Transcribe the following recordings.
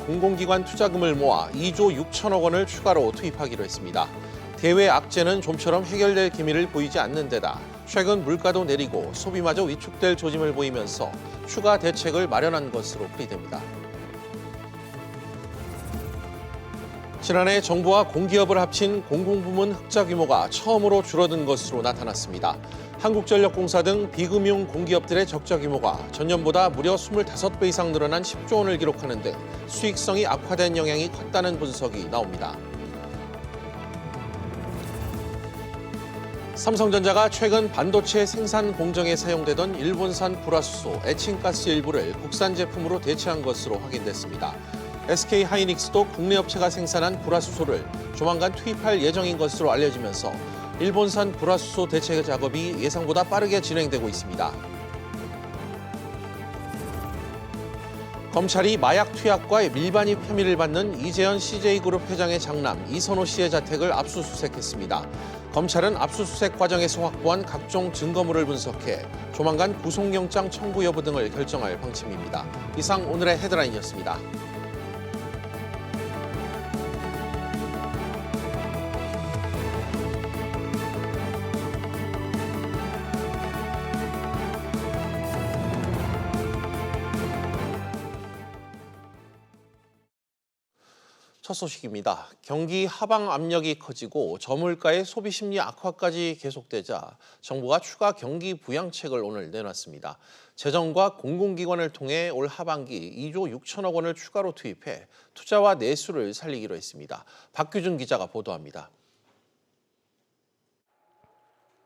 공공기관 투자금을 모아 2조 6천억 원을 추가로 투입하기로 했습니다. 대외 악재는 좀처럼 해결될 기미를 보이지 않는 데다 최근 물가도 내리고 소비마저 위축될 조짐을 보이면서 추가 대책을 마련한 것으로 풀이됩니다. 지난해 정부와 공기업을 합친 공공부문 흑자 규모가 처음으로 줄어든 것으로 나타났습니다. 한국전력공사 등 비금융 공기업들의 적자 규모가 전년보다 무려 25배 이상 늘어난 10조 원을 기록하는 등 수익성이 악화된 영향이 컸다는 분석이 나옵니다. 삼성전자가 최근 반도체 생산 공정에 사용되던 일본산 불화수소, 에칭가스 일부를 국산 제품으로 대체한 것으로 확인됐습니다. SK하이닉스도 국내 업체가 생산한 불화수소를 조만간 투입할 예정인 것으로 알려지면서 일본산 불화수소 대체 작업이 예상보다 빠르게 진행되고 있습니다. 검찰이 마약 투약과 밀반입 혐의를 받는 이재현 CJ그룹 회장의 장남 이선호 씨의 자택을 압수수색했습니다. 검찰은 압수수색 과정에서 확보한 각종 증거물을 분석해 조만간 구속영장 청구 여부 등을 결정할 방침입니다. 이상 오늘의 헤드라인이었습니다. 첫 소식입니다. 경기 하방 압력이 커지고 저물가의 소비 심리 악화까지 계속되자 정부가 추가 경기 부양책을 오늘 내놨습니다. 재정과 공공기관을 통해 올 하반기 2조 6천억 원을 추가로 투입해 투자와 내수를 살리기로 했습니다. 박규준 기자가 보도합니다.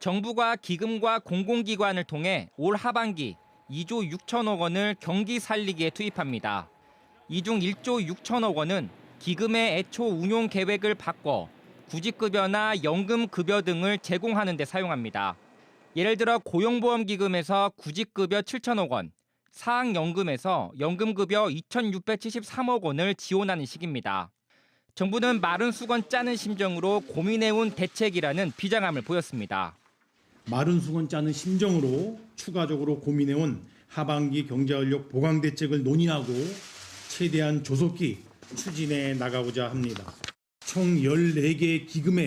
정부가 기금과 공공기관을 통해 올 하반기 2조 6천억 원을 경기 살리기에 투입합니다. 이 중 1조 6천억 원은 기금의 애초 운용 계획을 바꿔 구직급여나 연금급여 등을 제공하는 데 사용합니다. 예를 들어 고용보험기금에서 구직급여 7천억 원, 사학연금에서 연금급여 2,673억 원을 지원하는 식입니다. 정부는 마른 수건 짜는 심정으로 고민해온 대책이라는 비장함을 보였습니다. 마른 수건 짜는 심정으로 추가적으로 고민해온 하반기 경제활력 보강 대책을 논의하고 최대한 조속히 추진해 나가고자 합니다. 총 14개의 기금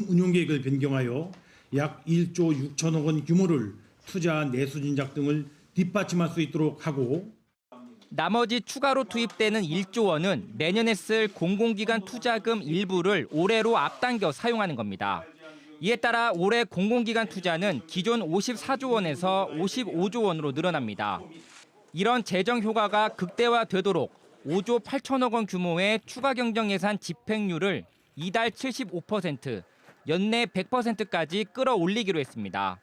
운용 계획을 변경하여 약 1조 6천억 원 규모를 투자 내수 진작 등을 뒷받침할 수 있도록 하고 나머지 추가로 투입되는 1조 원은 내년에 쓸 공공기관 투자금 일부를 올해로 앞당겨 사용하는 겁니다. 이에 따라 올해 공공기관 투자는 기존 54조 원에서 55조 원으로 늘어납니다. 이런 재정 효과가 극대화되도록 5조 8천억 원 규모의 추가 경정 예산 집행률을 이달 75%, 연내 100%까지 끌어올리기로 했습니다.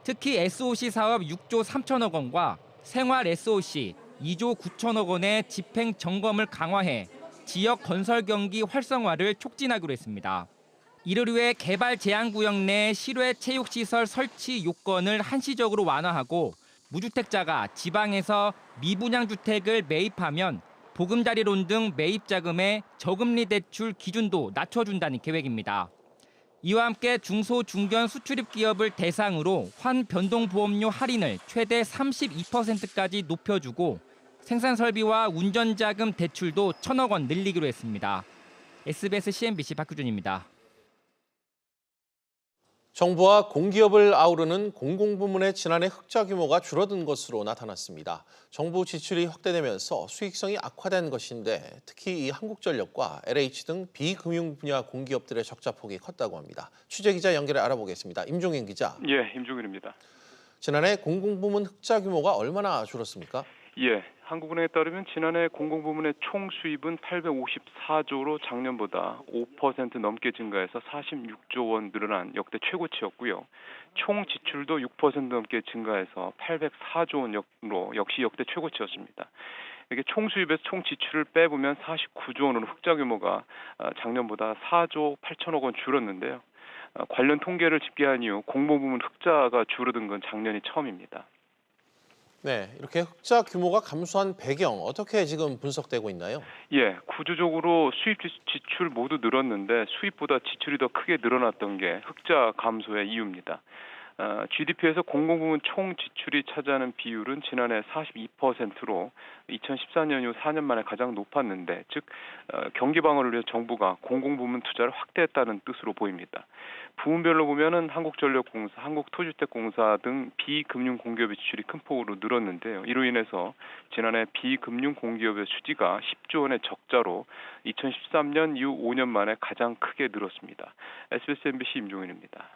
특히 SOC 사업 6조 3천억 원과 생활 SOC 2조 9천억 원의 집행 점검을 강화해 지역 건설 경기 활성화를 촉진하기로 했습니다. 이를 위해 개발 제한 구역 내 실외 체육시설 설치 요건을 한시적으로 완화하고 무주택자가 지방에서 미분양 주택을 매입하면 보금자리론 등 매입 자금의 저금리 대출 기준도 낮춰준다는 계획입니다. 이와 함께 중소 중견 수출입 기업을 대상으로 환변동보험료 할인을 최대 32%까지 높여주고 생산 설비와 운전자금 대출도 1,000억 원 늘리기로 했습니다. SBS CNBC 박규준입니다. 정부와 공기업을 아우르는 공공부문의 지난해 흑자 규모가 줄어든 것으로 나타났습니다. 정부 지출이 확대되면서 수익성이 악화된 것인데 특히 이 한국전력과 LH 등 비금융 분야 공기업들의 적자폭이 컸다고 합니다. 취재기자 연결해 알아보겠습니다. 임종현 기자. 예, 임종현입니다. 지난해 공공부문 흑자 규모가 얼마나 줄었습니까? 예, 한국은행에 따르면 지난해 공공부문의 총 수입은 854조로 작년보다 5% 넘게 증가해서 46조 원 늘어난 역대 최고치였고요. 총 지출도 6% 넘게 증가해서 804조 원으로 역시 역대 최고치였습니다. 이게 총 수입에서 총 지출을 빼보면 49조 원으로 흑자 규모가 작년보다 4조 8천억 원 줄었는데요. 관련 통계를 집계한 이후 공공부문 흑자가 줄어든 건 작년이 처음입니다. 네, 이렇게 흑자 규모가 감소한 배경 어떻게 지금 분석되고 있나요? 예, 구조적으로 수입 지출 모두 늘었는데 수입보다 지출이 더 크게 늘어났던 게 흑자 감소의 이유입니다. GDP에서 공공부문 총 지출이 차지하는 비율은 지난해 42%로 2014년 이후 4년 만에 가장 높았는데, 즉 경기 방어를 위해 정부가 공공부문 투자를 확대했다는 뜻으로 보입니다. 부문별로 보면은 한국전력공사, 한국토주택공사 등 비금융 공기업의 지출이 큰 폭으로 늘었는데요. 이로 인해서 지난해 비금융 공기업의 수지가 10조 원의 적자로 2013년 이후 5년 만에 가장 크게 늘었습니다. SBS MBC 임종윤입니다.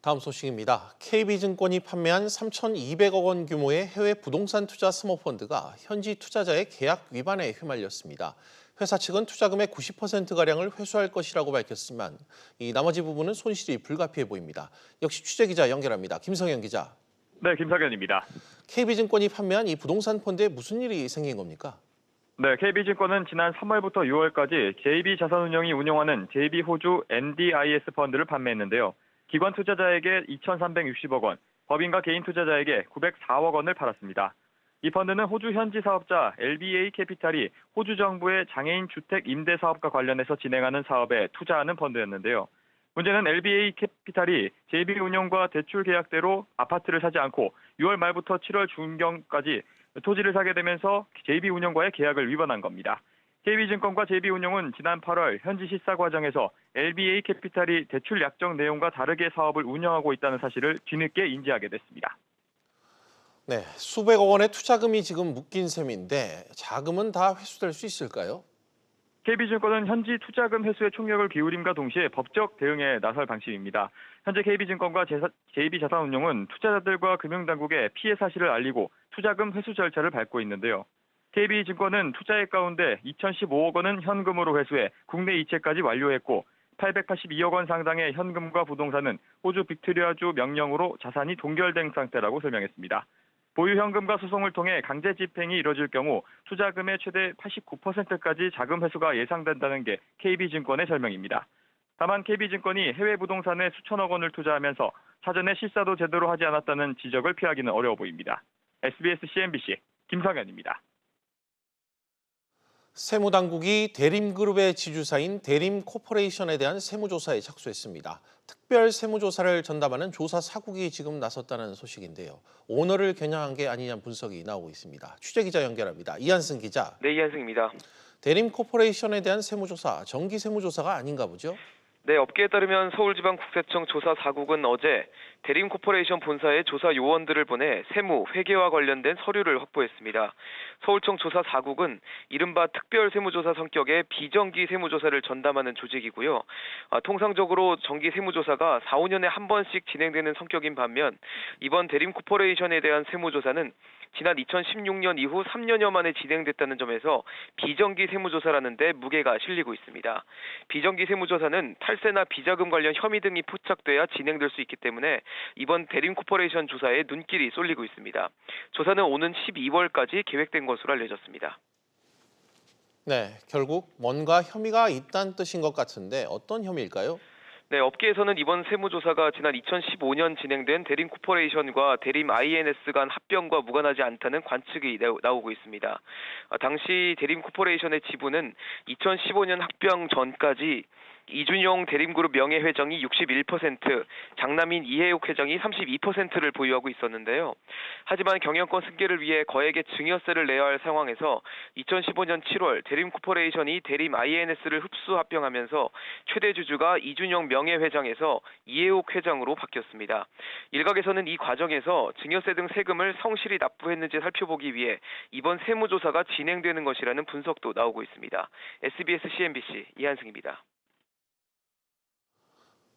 다음 소식입니다. KB증권이 판매한 3,200억 원 규모의 해외 부동산 투자 스모펀드가 현지 투자자의 계약 위반에 휘말렸습니다. 회사 측은 투자금의 90%가량을 회수할 것이라고 밝혔지만 이 나머지 부분은 손실이 불가피해 보입니다. 역시 취재기자 연결합니다. 김성현 기자. 네, 김석현입니다. KB증권이 판매한 이 부동산 펀드에 무슨 일이 생긴 겁니까? 네, KB증권은 지난 3월부터 6월까지 JB자산운용이 운영하는 JB호주 NDIS 펀드를 판매했는데요. 기관 투자자에게 2,360억 원, 법인과 개인 투자자에게 904억 원을 팔았습니다. 이 펀드는 호주 현지 사업자 LBA 캐피탈이 호주 정부의 장애인 주택 임대 사업과 관련해서 진행하는 사업에 투자하는 펀드였는데요. 문제는 LBA 캐피탈이 JB운용과 대출 계약대로 아파트를 사지 않고 6월 말부터 7월 중경까지 토지를 사게 되면서 JB운용과의 계약을 위반한 겁니다. KB증권과 JB운용은 지난 8월 현지 실사 과정에서 LBA 캐피탈이 대출 약정 내용과 다르게 사업을 운영하고 있다는 사실을 뒤늦게 인지하게 됐습니다. 네, 수백억 원의 투자금이 지금 묶인 셈인데 자금은 다 회수될 수 있을까요? KB증권은 현지 투자금 회수에 총력을 기울임과 동시에 법적 대응에 나설 방침입니다. 현재 KB증권과 JB자산운용은 투자자들과 금융당국에 피해 사실을 알리고 투자금 회수 절차를 밟고 있는데요. KB증권은 투자액 가운데 2,015억 원은 현금으로 회수해 국내 이체까지 완료했고 882억 원 상당의 현금과 부동산은 호주 빅토리아주 명령으로 자산이 동결된 상태라고 설명했습니다. 보유 현금과 소송을 통해 강제 집행이 이뤄질 경우 투자금의 최대 89%까지 자금 회수가 예상된다는 게 KB증권의 설명입니다. 다만 KB증권이 해외 부동산에 수천억 원을 투자하면서 사전에 실사도 제대로 하지 않았다는 지적을 피하기는 어려워 보입니다. SBS CNBC 김성현입니다. 세무당국이 대림그룹의 지주사인 대림코퍼레이션에 대한 세무조사에 착수했습니다. 특별 세무조사를 전담하는 조사 사국이 지금 나섰다는 소식인데요. 오너를 겨냥한 게 아니냐는 분석이 나오고 있습니다. 취재기자 연결합니다. 이한승 기자. 네, 이한승입니다. 대림코퍼레이션에 대한 세무조사, 정기 세무조사가 아닌가 보죠? 네, 업계에 따르면 서울지방국세청 조사 4국은 어제 대림코퍼레이션 본사에 조사 요원들을 보내 세무, 회계와 관련된 서류를 확보했습니다. 서울청 조사 4국은 이른바 특별세무조사 성격의 비정기 세무조사를 전담하는 조직이고요. 통상적으로 정기 세무조사가 4, 5년에 한 번씩 진행되는 성격인 반면 이번 대림코퍼레이션에 대한 세무조사는 지난 2016년 이후 3년여 만에 진행됐다는 점에서 비정기 세무조사라는 데 무게가 실리고 있습니다. 비정기 세무조사는 탈세나 비자금 관련 혐의 등이 포착돼야 진행될 수 있기 때문에 이번 대림코퍼레이션 조사에 눈길이 쏠리고 있습니다. 조사는 오는 12월까지 계획된 것으로 알려졌습니다. 네, 결국 뭔가 혐의가 있다는 뜻인 것 같은데 어떤 혐의일까요? 네, 업계에서는 이번 세무조사가 지난 2015년 진행된 대림코퍼레이션과 대림 INS 간 합병과 무관하지 않다는 관측이 나오고 있습니다. 당시 대림코퍼레이션의 지분은 2015년 합병 전까지 이준용 대림그룹 명예회장이 61%, 장남인 이해욱 회장이 32%를 보유하고 있었는데요. 하지만 경영권 승계를 위해 거액의 증여세를 내야 할 상황에서 2015년 7월 대림코퍼레이션이 대림 INS를 흡수 합병하면서 최대 주주가 이준용 명예회장에서 이해욱 회장으로 바뀌었습니다. 일각에서는 이 과정에서 증여세 등 세금을 성실히 납부했는지 살펴보기 위해 이번 세무조사가 진행되는 것이라는 분석도 나오고 있습니다. SBS CNBC 이한승입니다.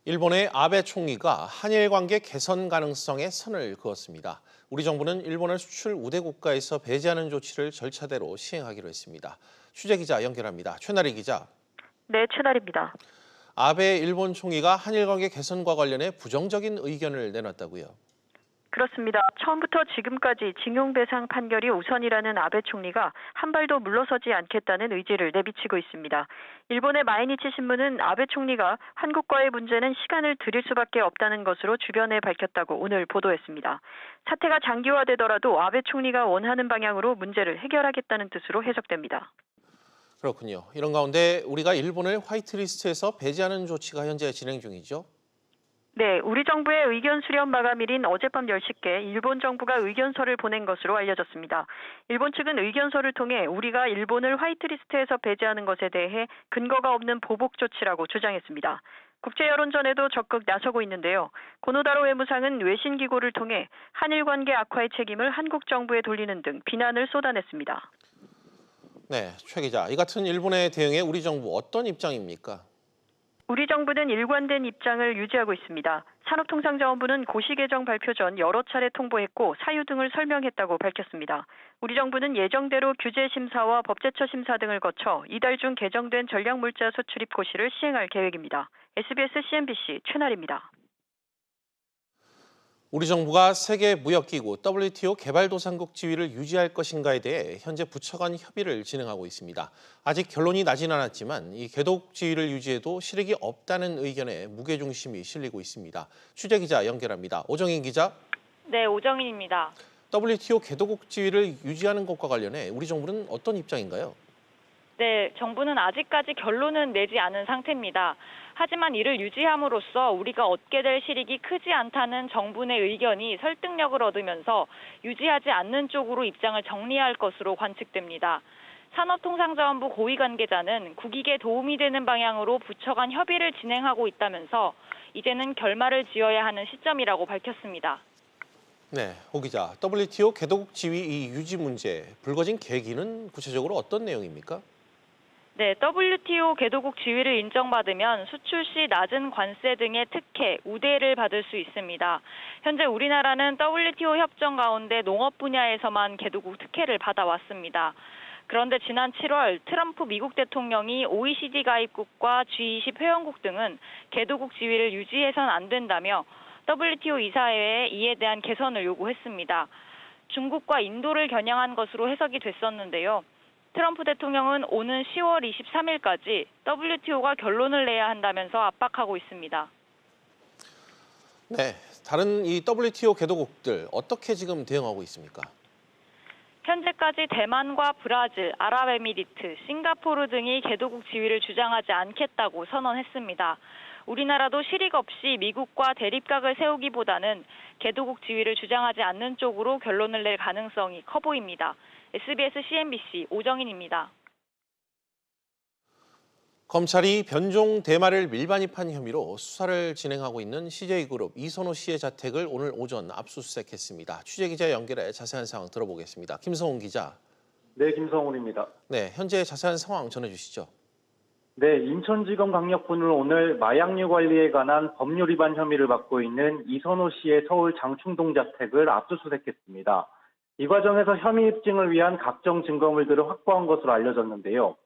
일본의 아베 총리가 한일 관계 개선 가능성에 선을 그었습니다. 우리 정부는 일본을 수출 우대 국가에서 배제하는 조치를 절차대로 시행하기로 했습니다. 취재기자 연결합니다. 최나리 기자. 네, 최나리입니다. 아베 일본 총리가 한일 관계 개선과 관련해 부정적인 의견을 내놨다고요? 그렇습니다. 처음부터 지금까지 징용 배상 판결이 우선이라는 아베 총리가 한 발도 물러서지 않겠다는 의지를 내비치고 있습니다. 일본의 마이니치 신문은 아베 총리가 한국과의 문제는 시간을 들일 수밖에 없다는 것으로 주변에 밝혔다고 오늘 보도했습니다. 사태가 장기화되더라도 아베 총리가 원하는 방향으로 문제를 해결하겠다는 뜻으로 해석됩니다. 그렇군요. 이런 가운데 우리가 일본을 화이트리스트에서 배제하는 조치가 현재 진행 중이죠? 네, 우리 정부의 의견 수렴 마감일인 어젯밤 10시께 일본 정부가 의견서를 보낸 것으로 알려졌습니다. 일본 측은 의견서를 통해 우리가 일본을 화이트리스트에서 배제하는 것에 대해 근거가 없는 보복 조치라고 주장했습니다. 국제 여론전에도 적극 나서고 있는데요. 고노다로 외무상은 외신 기고를 통해 한일 관계 악화의 책임을 한국 정부에 돌리는 등 비난을 쏟아냈습니다. 네, 최 기자, 이 같은 일본의 대응에 우리 정부 어떤 입장입니까? 우리 정부는 일관된 입장을 유지하고 있습니다. 산업통상자원부는 고시 개정 발표 전 여러 차례 통보했고 사유 등을 설명했다고 밝혔습니다. 우리 정부는 예정대로 규제 심사와 법제처 심사 등을 거쳐 이달 중 개정된 전략물자 수출입 고시를 시행할 계획입니다. SBS CNBC 최나리입니다. 우리 정부가 세계무역기구 WTO 개발도상국 지위를 유지할 것인가에 대해 현재 부처 간 협의를 진행하고 있습니다. 아직 결론이 나진 않았지만 이 개도국 지위를 유지해도 실익이 없다는 의견에 무게중심이 실리고 있습니다. 취재기자 연결합니다. 오정인 기자. 네, 오정인입니다. WTO 개도국 지위를 유지하는 것과 관련해 우리 정부는 어떤 입장인가요? 네, 정부는 아직까지 결론은 내지 않은 상태입니다. 하지만 이를 유지함으로써 우리가 얻게 될 실익이 크지 않다는 정부 내 의견이 설득력을 얻으면서 유지하지 않는 쪽으로 입장을 정리할 것으로 관측됩니다. 산업통상자원부 고위 관계자는 국익에 도움이 되는 방향으로 부처 간 협의를 진행하고 있다면서 이제는 결말을 지어야 하는 시점이라고 밝혔습니다. 네, 호 기자. WTO 개도국 지위 이 유지 문제, 불거진 계기는 구체적으로 어떤 내용입니까? 네, WTO 개도국 지위를 인정받으면 수출 시 낮은 관세 등의 특혜, 우대를 받을 수 있습니다. 현재 우리나라는 WTO 협정 가운데 농업 분야에서만 개도국 특혜를 받아왔습니다. 그런데 지난 7월 트럼프 미국 대통령이 OECD 가입국과 G20 회원국 등은 개도국 지위를 유지해선 안 된다며 WTO 이사회에 이에 대한 개선을 요구했습니다. 중국과 인도를 겨냥한 것으로 해석이 됐었는데요. 트럼프 대통령은 오는 10월 23일까지 WTO가 결론을 내야 한다면서 압박하고 있습니다. 네, 다른 이 WTO 개도국들 어떻게 지금 대응하고 있습니까? 현재까지 대만과 브라질, 아랍에미리트, 싱가포르 등이 개도국 지위를 주장하지 않겠다고 선언했습니다. 우리나라도 실익 없이 미국과 대립각을 세우기보다는 개도국 지위를 주장하지 않는 쪽으로 결론을 낼 가능성이 커 보입니다. SBS CNBC 오정인입니다. 검찰이 변종 대마를 밀반입한 혐의로 수사를 진행하고 있는 CJ그룹 이선호 씨의 자택을 오늘 오전 압수수색했습니다. 취재기자 연결해 자세한 상황 들어보겠습니다. 김성훈 기자. 네, 김성훈입니다. 네, 현재 자세한 상황 전해주시죠. 네, 인천지검 강력부는 오늘 마약류 관리에 관한 법률 위반 혐의를 받고 있는 이선호 씨의 서울 장충동 자택을 압수수색했습니다. 이 과정에서 혐의 입증을 위한 각종 증거물들을 확보한 것으로 알려졌는데요.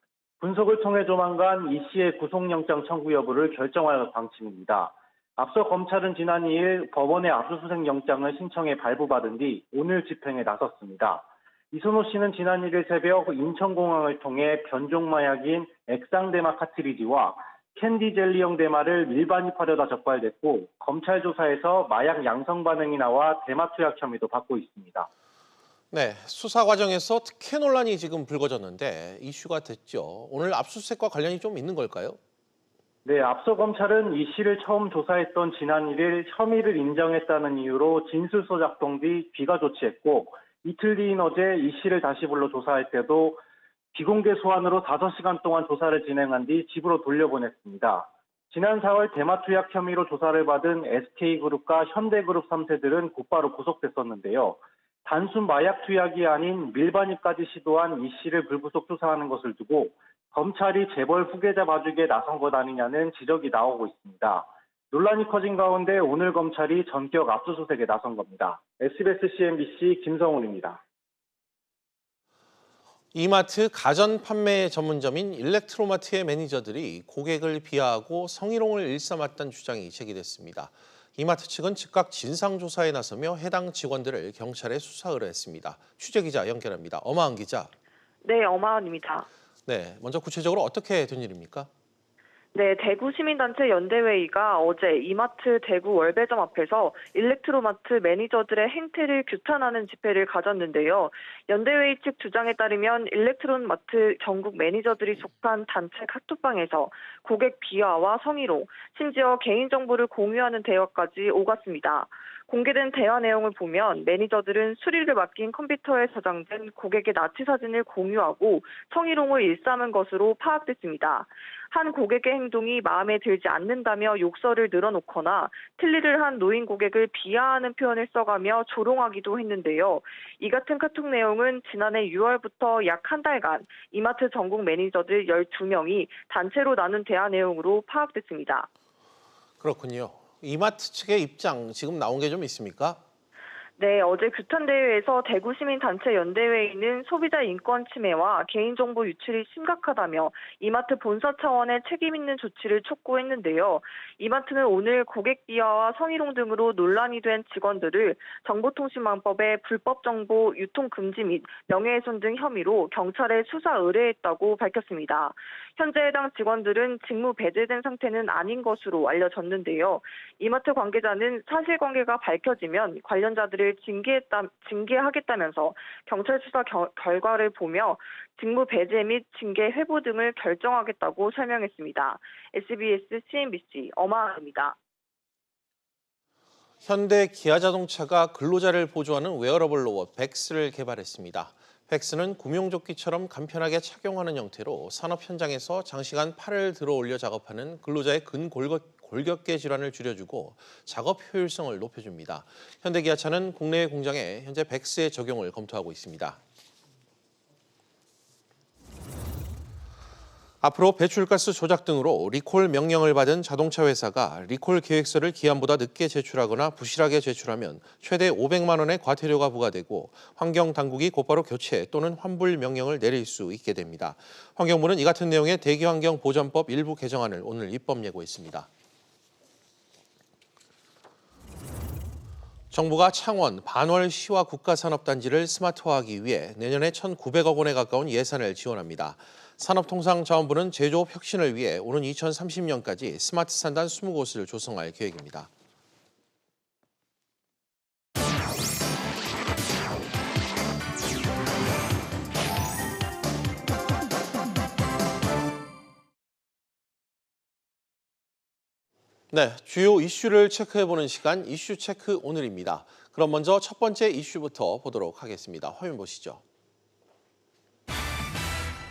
분석을 통해 조만간 이 씨의 구속영장 청구 여부를 결정할 방침입니다. 앞서 검찰은 지난 2일 법원의 압수수색 영장을 신청해 발부받은 뒤 오늘 집행에 나섰습니다. 이선호 씨는 지난 1일 새벽 인천공항을 통해 변종 마약인 액상대마 카트리지와 캔디 젤리형 대마를 밀반입하려다 적발됐고 검찰 조사에서 마약 양성 반응이 나와 대마 투약 혐의도 받고 있습니다. 네, 수사 과정에서 특혜 논란이 지금 불거졌는데 이슈가 됐죠. 오늘 압수수색과 관련이 좀 있는 걸까요? 네, 앞서 검찰은 이 씨를 처음 조사했던 지난 1일 혐의를 인정했다는 이유로 진술서 작성 뒤 귀가 조치했고 이틀 뒤인 어제 이 씨를 다시 불러 조사할 때도 비공개 소환으로 5시간 동안 조사를 진행한 뒤 집으로 돌려보냈습니다. 지난 4월 대마 투약 혐의로 조사를 받은 SK그룹과 현대그룹 3세들은 곧바로 구속됐었는데요. 단순 마약 투약이 아닌 밀반입까지 시도한 이 씨를 불구속 조사하는 것을 두고 검찰이 재벌 후계자 봐주기에 나선 것 아니냐는 지적이 나오고 있습니다. 논란이 커진 가운데 오늘 검찰이 전격 압수수색에 나선 겁니다. SBS CNBC 김성훈입니다. 이마트 가전 판매 전문점인 일렉트로마트의 매니저들이 고객을 비하하고 성희롱을 일삼았다는 주장이 제기됐습니다. 이마트 측은 즉각 진상조사에 나서며 해당 직원들을 경찰에 수사 의뢰했습니다. 취재기자 연결합니다. 엄하은 기자. 네, 엄하은입니다. 네, 먼저 구체적으로 어떻게 된 일입니까? 네, 대구 시민단체 연대회의가 어제 이마트 대구 월배점 앞에서 일렉트로마트 매니저들의 행태를 규탄하는 집회를 가졌는데요. 연대회의 측 주장에 따르면 일렉트로마트 전국 매니저들이 속한 단체 카톡방에서 고객 비하와 성희롱, 심지어 개인정보를 공유하는 대화까지 오갔습니다. 공개된 대화 내용을 보면 매니저들은 수리를 맡긴 컴퓨터에 저장된 고객의 나치 사진을 공유하고 성희롱을 일삼은 것으로 파악됐습니다. 한 고객의 행동이 마음에 들지 않는다며 욕설을 늘어놓거나 틀리를 한 노인 고객을 비하하는 표현을 써가며 조롱하기도 했는데요. 이 같은 카톡 내용은 지난해 6월부터 약 한 달간 이마트 전국 매니저들 12명이 단체로 나눈 대화 내용으로 파악됐습니다. 그렇군요. 이마트 측의 입장 지금 나온 게 좀 있습니까? 네, 어제 규탄대회에서 대구시민단체 연대회의는 소비자 인권 침해와 개인정보 유출이 심각하다며 이마트 본사 차원의 책임 있는 조치를 촉구했는데요. 이마트는 오늘 고객 비하와 성희롱 등으로 논란이 된 직원들을 정보통신망법의 불법 정보 유통 금지 및 명예훼손 등 혐의로 경찰에 수사 의뢰했다고 밝혔습니다. 현재 해당 직원들은 직무 배제된 상태는 아닌 것으로 알려졌는데요. 이마트 관계자는 사실관계가 밝혀지면 관련자들을 징계하겠다면서 경찰 수사 결과를 보며 직무 배제 및 징계 회부 등을 결정하겠다고 설명했습니다. SBS CNBC 엄아입니다. 현대 기아자동차가 근로자를 보조하는 웨어러블 로봇 백스를 개발했습니다. 백스는 구명조끼처럼 간편하게 착용하는 형태로 산업 현장에서 장시간 팔을 들어 올려 작업하는 근로자의 근골격계 질환을 줄여주고 작업 효율성을 높여줍니다. 현대기아차는 국내외 공장에 현재 백스의 적용을 검토하고 있습니다. 앞으로 배출가스 조작 등으로 리콜 명령을 받은 자동차 회사가 리콜 계획서를 기한보다 늦게 제출하거나 부실하게 제출하면 최대 500만 원의 과태료가 부과되고 환경당국이 곧바로 교체 또는 환불 명령을 내릴 수 있게 됩니다. 환경부는 이 같은 내용의 대기환경보전법 일부 개정안을 오늘 입법 예고했습니다. 정부가 창원 반월시와 국가산업단지를 스마트화하기 위해 내년에 1,900억 원에 가까운 예산을 지원합니다. 산업통상자원부는 제조업 혁신을 위해 오는 2030년까지 스마트 산단 20곳을 조성할 계획입니다. 네, 주요 이슈를 체크해보는 시간 이슈 체크 오늘입니다. 그럼 먼저 첫 번째 이슈부터 보도록 하겠습니다. 화면 보시죠.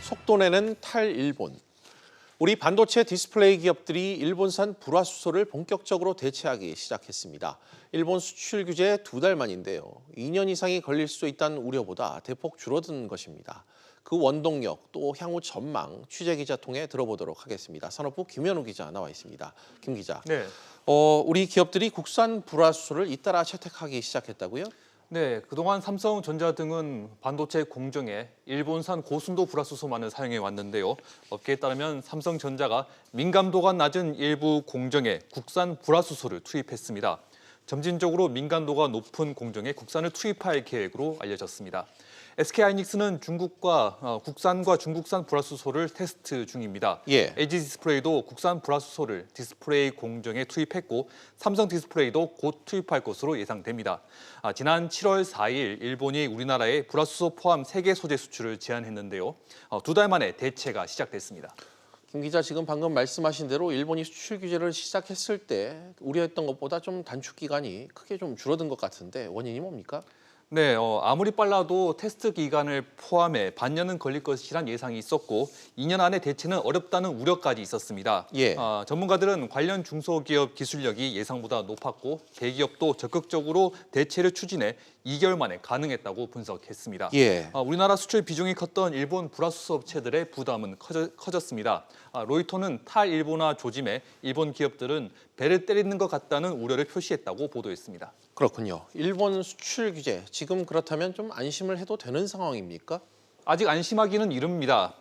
속도내는 탈일본. 우리 반도체 디스플레이 기업들이 일본산 불화수소를 본격적으로 대체하기 시작했습니다. 일본 수출 규제 2달 만인데요. 2년 이상이 걸릴 수 있다는 우려보다 대폭 줄어든 것입니다. 그 원동력 또 향후 전망 취재기자 통해 들어보도록 하겠습니다. 산업부 김현우 기자 나와 있습니다. 김 기자. 네. 우리 기업들이 국산 불화수소를 잇따라 채택하기 시작했다고요? 네, 그동안 삼성전자 등은 반도체 공정에 일본산 고순도 불화수소만을 사용해 왔는데요. 업계에 따르면 삼성전자가 민감도가 낮은 일부 공정에 국산 불화수소를 투입했습니다. 점진적으로 민감도가 높은 공정에 국산을 투입할 계획으로 알려졌습니다. SK하이닉스는 국산과 중국산 불화수소를 테스트 중입니다. 예. LG 디스플레이도 국산 불화수소를 디스플레이 공정에 투입했고 삼성 디스플레이도 곧 투입할 것으로 예상됩니다. 지난 7월 4일 일본이 우리나라에 불화수소 포함 3개 소재 수출을 제한했는데요. 2달 만에 대체가 시작됐습니다. 김 기자 지금 방금 말씀하신 대로 일본이 수출 규제를 시작했을 때 우려했던 것보다 좀 단축 기간이 크게 좀 줄어든 것 같은데 원인이 뭡니까? 네, 아무리 빨라도 테스트 기간을 포함해 반년은 걸릴 것이란 예상이 있었고 2년 안에 대체는 어렵다는 우려까지 있었습니다. 예. 전문가들은 관련 중소기업 기술력이 예상보다 높았고 대기업도 적극적으로 대체를 추진해 2개월 만에 가능했다고 분석했습니다. 예. 우리나라 수출 비중이 컸던 일본 불화수소 업체들의 부담은 커졌습니다. 로이터는 탈일본화 조짐에 일본 기업들은 배를 때리는 것 같다는 우려를 표시했다고 보도했습니다. 그렇군요. 일본 수출 규제 지금 그렇다면 좀 안심을 해도 되는 상황입니까? 아직 안심하기는 이릅니다.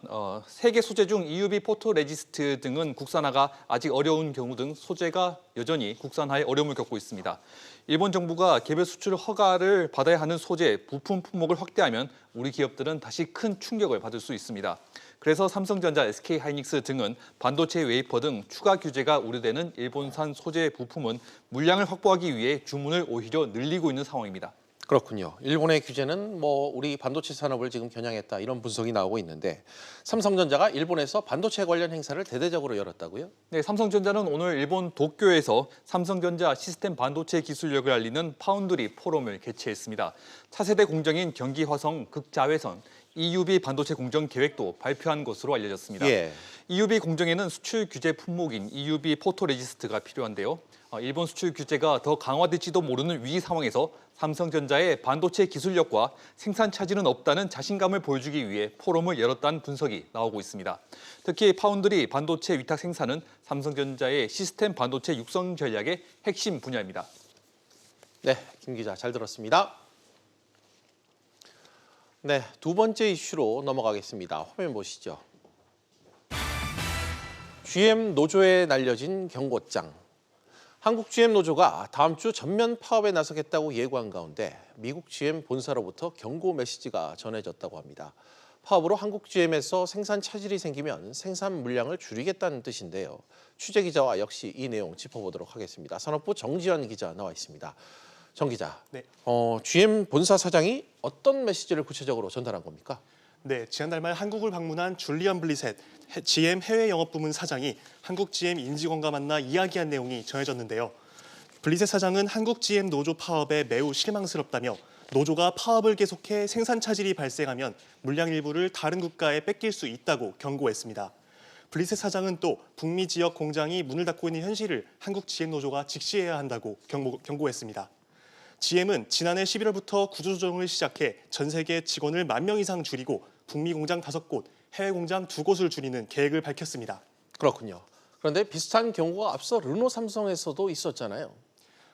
세계 소재 중 EUV 포토레지스트 등은 국산화가 아직 어려운 경우 등 소재가 여전히 국산화에 어려움을 겪고 있습니다. 일본 정부가 개별 수출 허가를 받아야 하는 소재, 부품 품목을 확대하면 우리 기업들은 다시 큰 충격을 받을 수 있습니다. 그래서 삼성전자, SK하이닉스 등은 반도체 웨이퍼 등 추가 규제가 우려되는 일본산 소재 부품은 물량을 확보하기 위해 주문을 오히려 늘리고 있는 상황입니다. 그렇군요. 일본의 규제는 우리 반도체 산업을 지금 겨냥했다 이런 분석이 나오고 있는데 삼성전자가 일본에서 반도체 관련 행사를 대대적으로 열었다고요? 네, 삼성전자는 오늘 일본 도쿄에서 삼성전자 시스템 반도체 기술력을 알리는 파운드리 포럼을 개최했습니다. 차세대 공정인 경기 화성 극자외선 EUV 반도체 공정 계획도 발표한 것으로 알려졌습니다. 예. EUV 공정에는 수출 규제 품목인 EUV 포토레지스트가 필요한데요. 일본 수출 규제가 더 강화될지도 모르는 위기 상황에서 삼성전자의 반도체 기술력과 생산 차질은 없다는 자신감을 보여주기 위해 포럼을 열었다는 분석이 나오고 있습니다. 특히 파운드리 반도체 위탁 생산은 삼성전자의 시스템 반도체 육성 전략의 핵심 분야입니다. 네, 김 기자 잘 들었습니다. 네, 두 번째 이슈로 넘어가겠습니다. 화면 보시죠. GM 노조에 날려진 경고장. 한국 GM 노조가 다음 주 전면 파업에 나서겠다고 예고한 가운데 미국 GM 본사로부터 경고 메시지가 전해졌다고 합니다. 파업으로 한국 GM에서 생산 차질이 생기면 생산 물량을 줄이겠다는 뜻인데요. 취재 기자와 역시 이 내용 짚어보도록 하겠습니다. 산업부 정지현 기자 나와 있습니다. 정 기자, 네. GM 본사 사장이 어떤 메시지를 구체적으로 전달한 겁니까? 네, 지난달 말 한국을 방문한 줄리안 블리셋 GM 해외 영업부문 사장이 한국 GM 임직원과 만나 이야기한 내용이 전해졌는데요. 블리셋 사장은 한국 GM 노조 파업에 매우 실망스럽다며 노조가 파업을 계속해 생산 차질이 발생하면 물량 일부를 다른 국가에 뺏길 수 있다고 경고했습니다. 블리셋 사장은 또 북미 지역 공장이 문을 닫고 있는 현실을 한국 GM 노조가 직시해야 한다고 경고했습니다. GM은 지난해 11월부터 구조조정을 시작해 전 세계 직원을 10,000명 이상 줄이고 북미 공장 5곳, 해외 공장 2곳을 줄이는 계획을 밝혔습니다. 그렇군요. 그런데 비슷한 경우가 앞서 르노 삼성에서도 있었잖아요.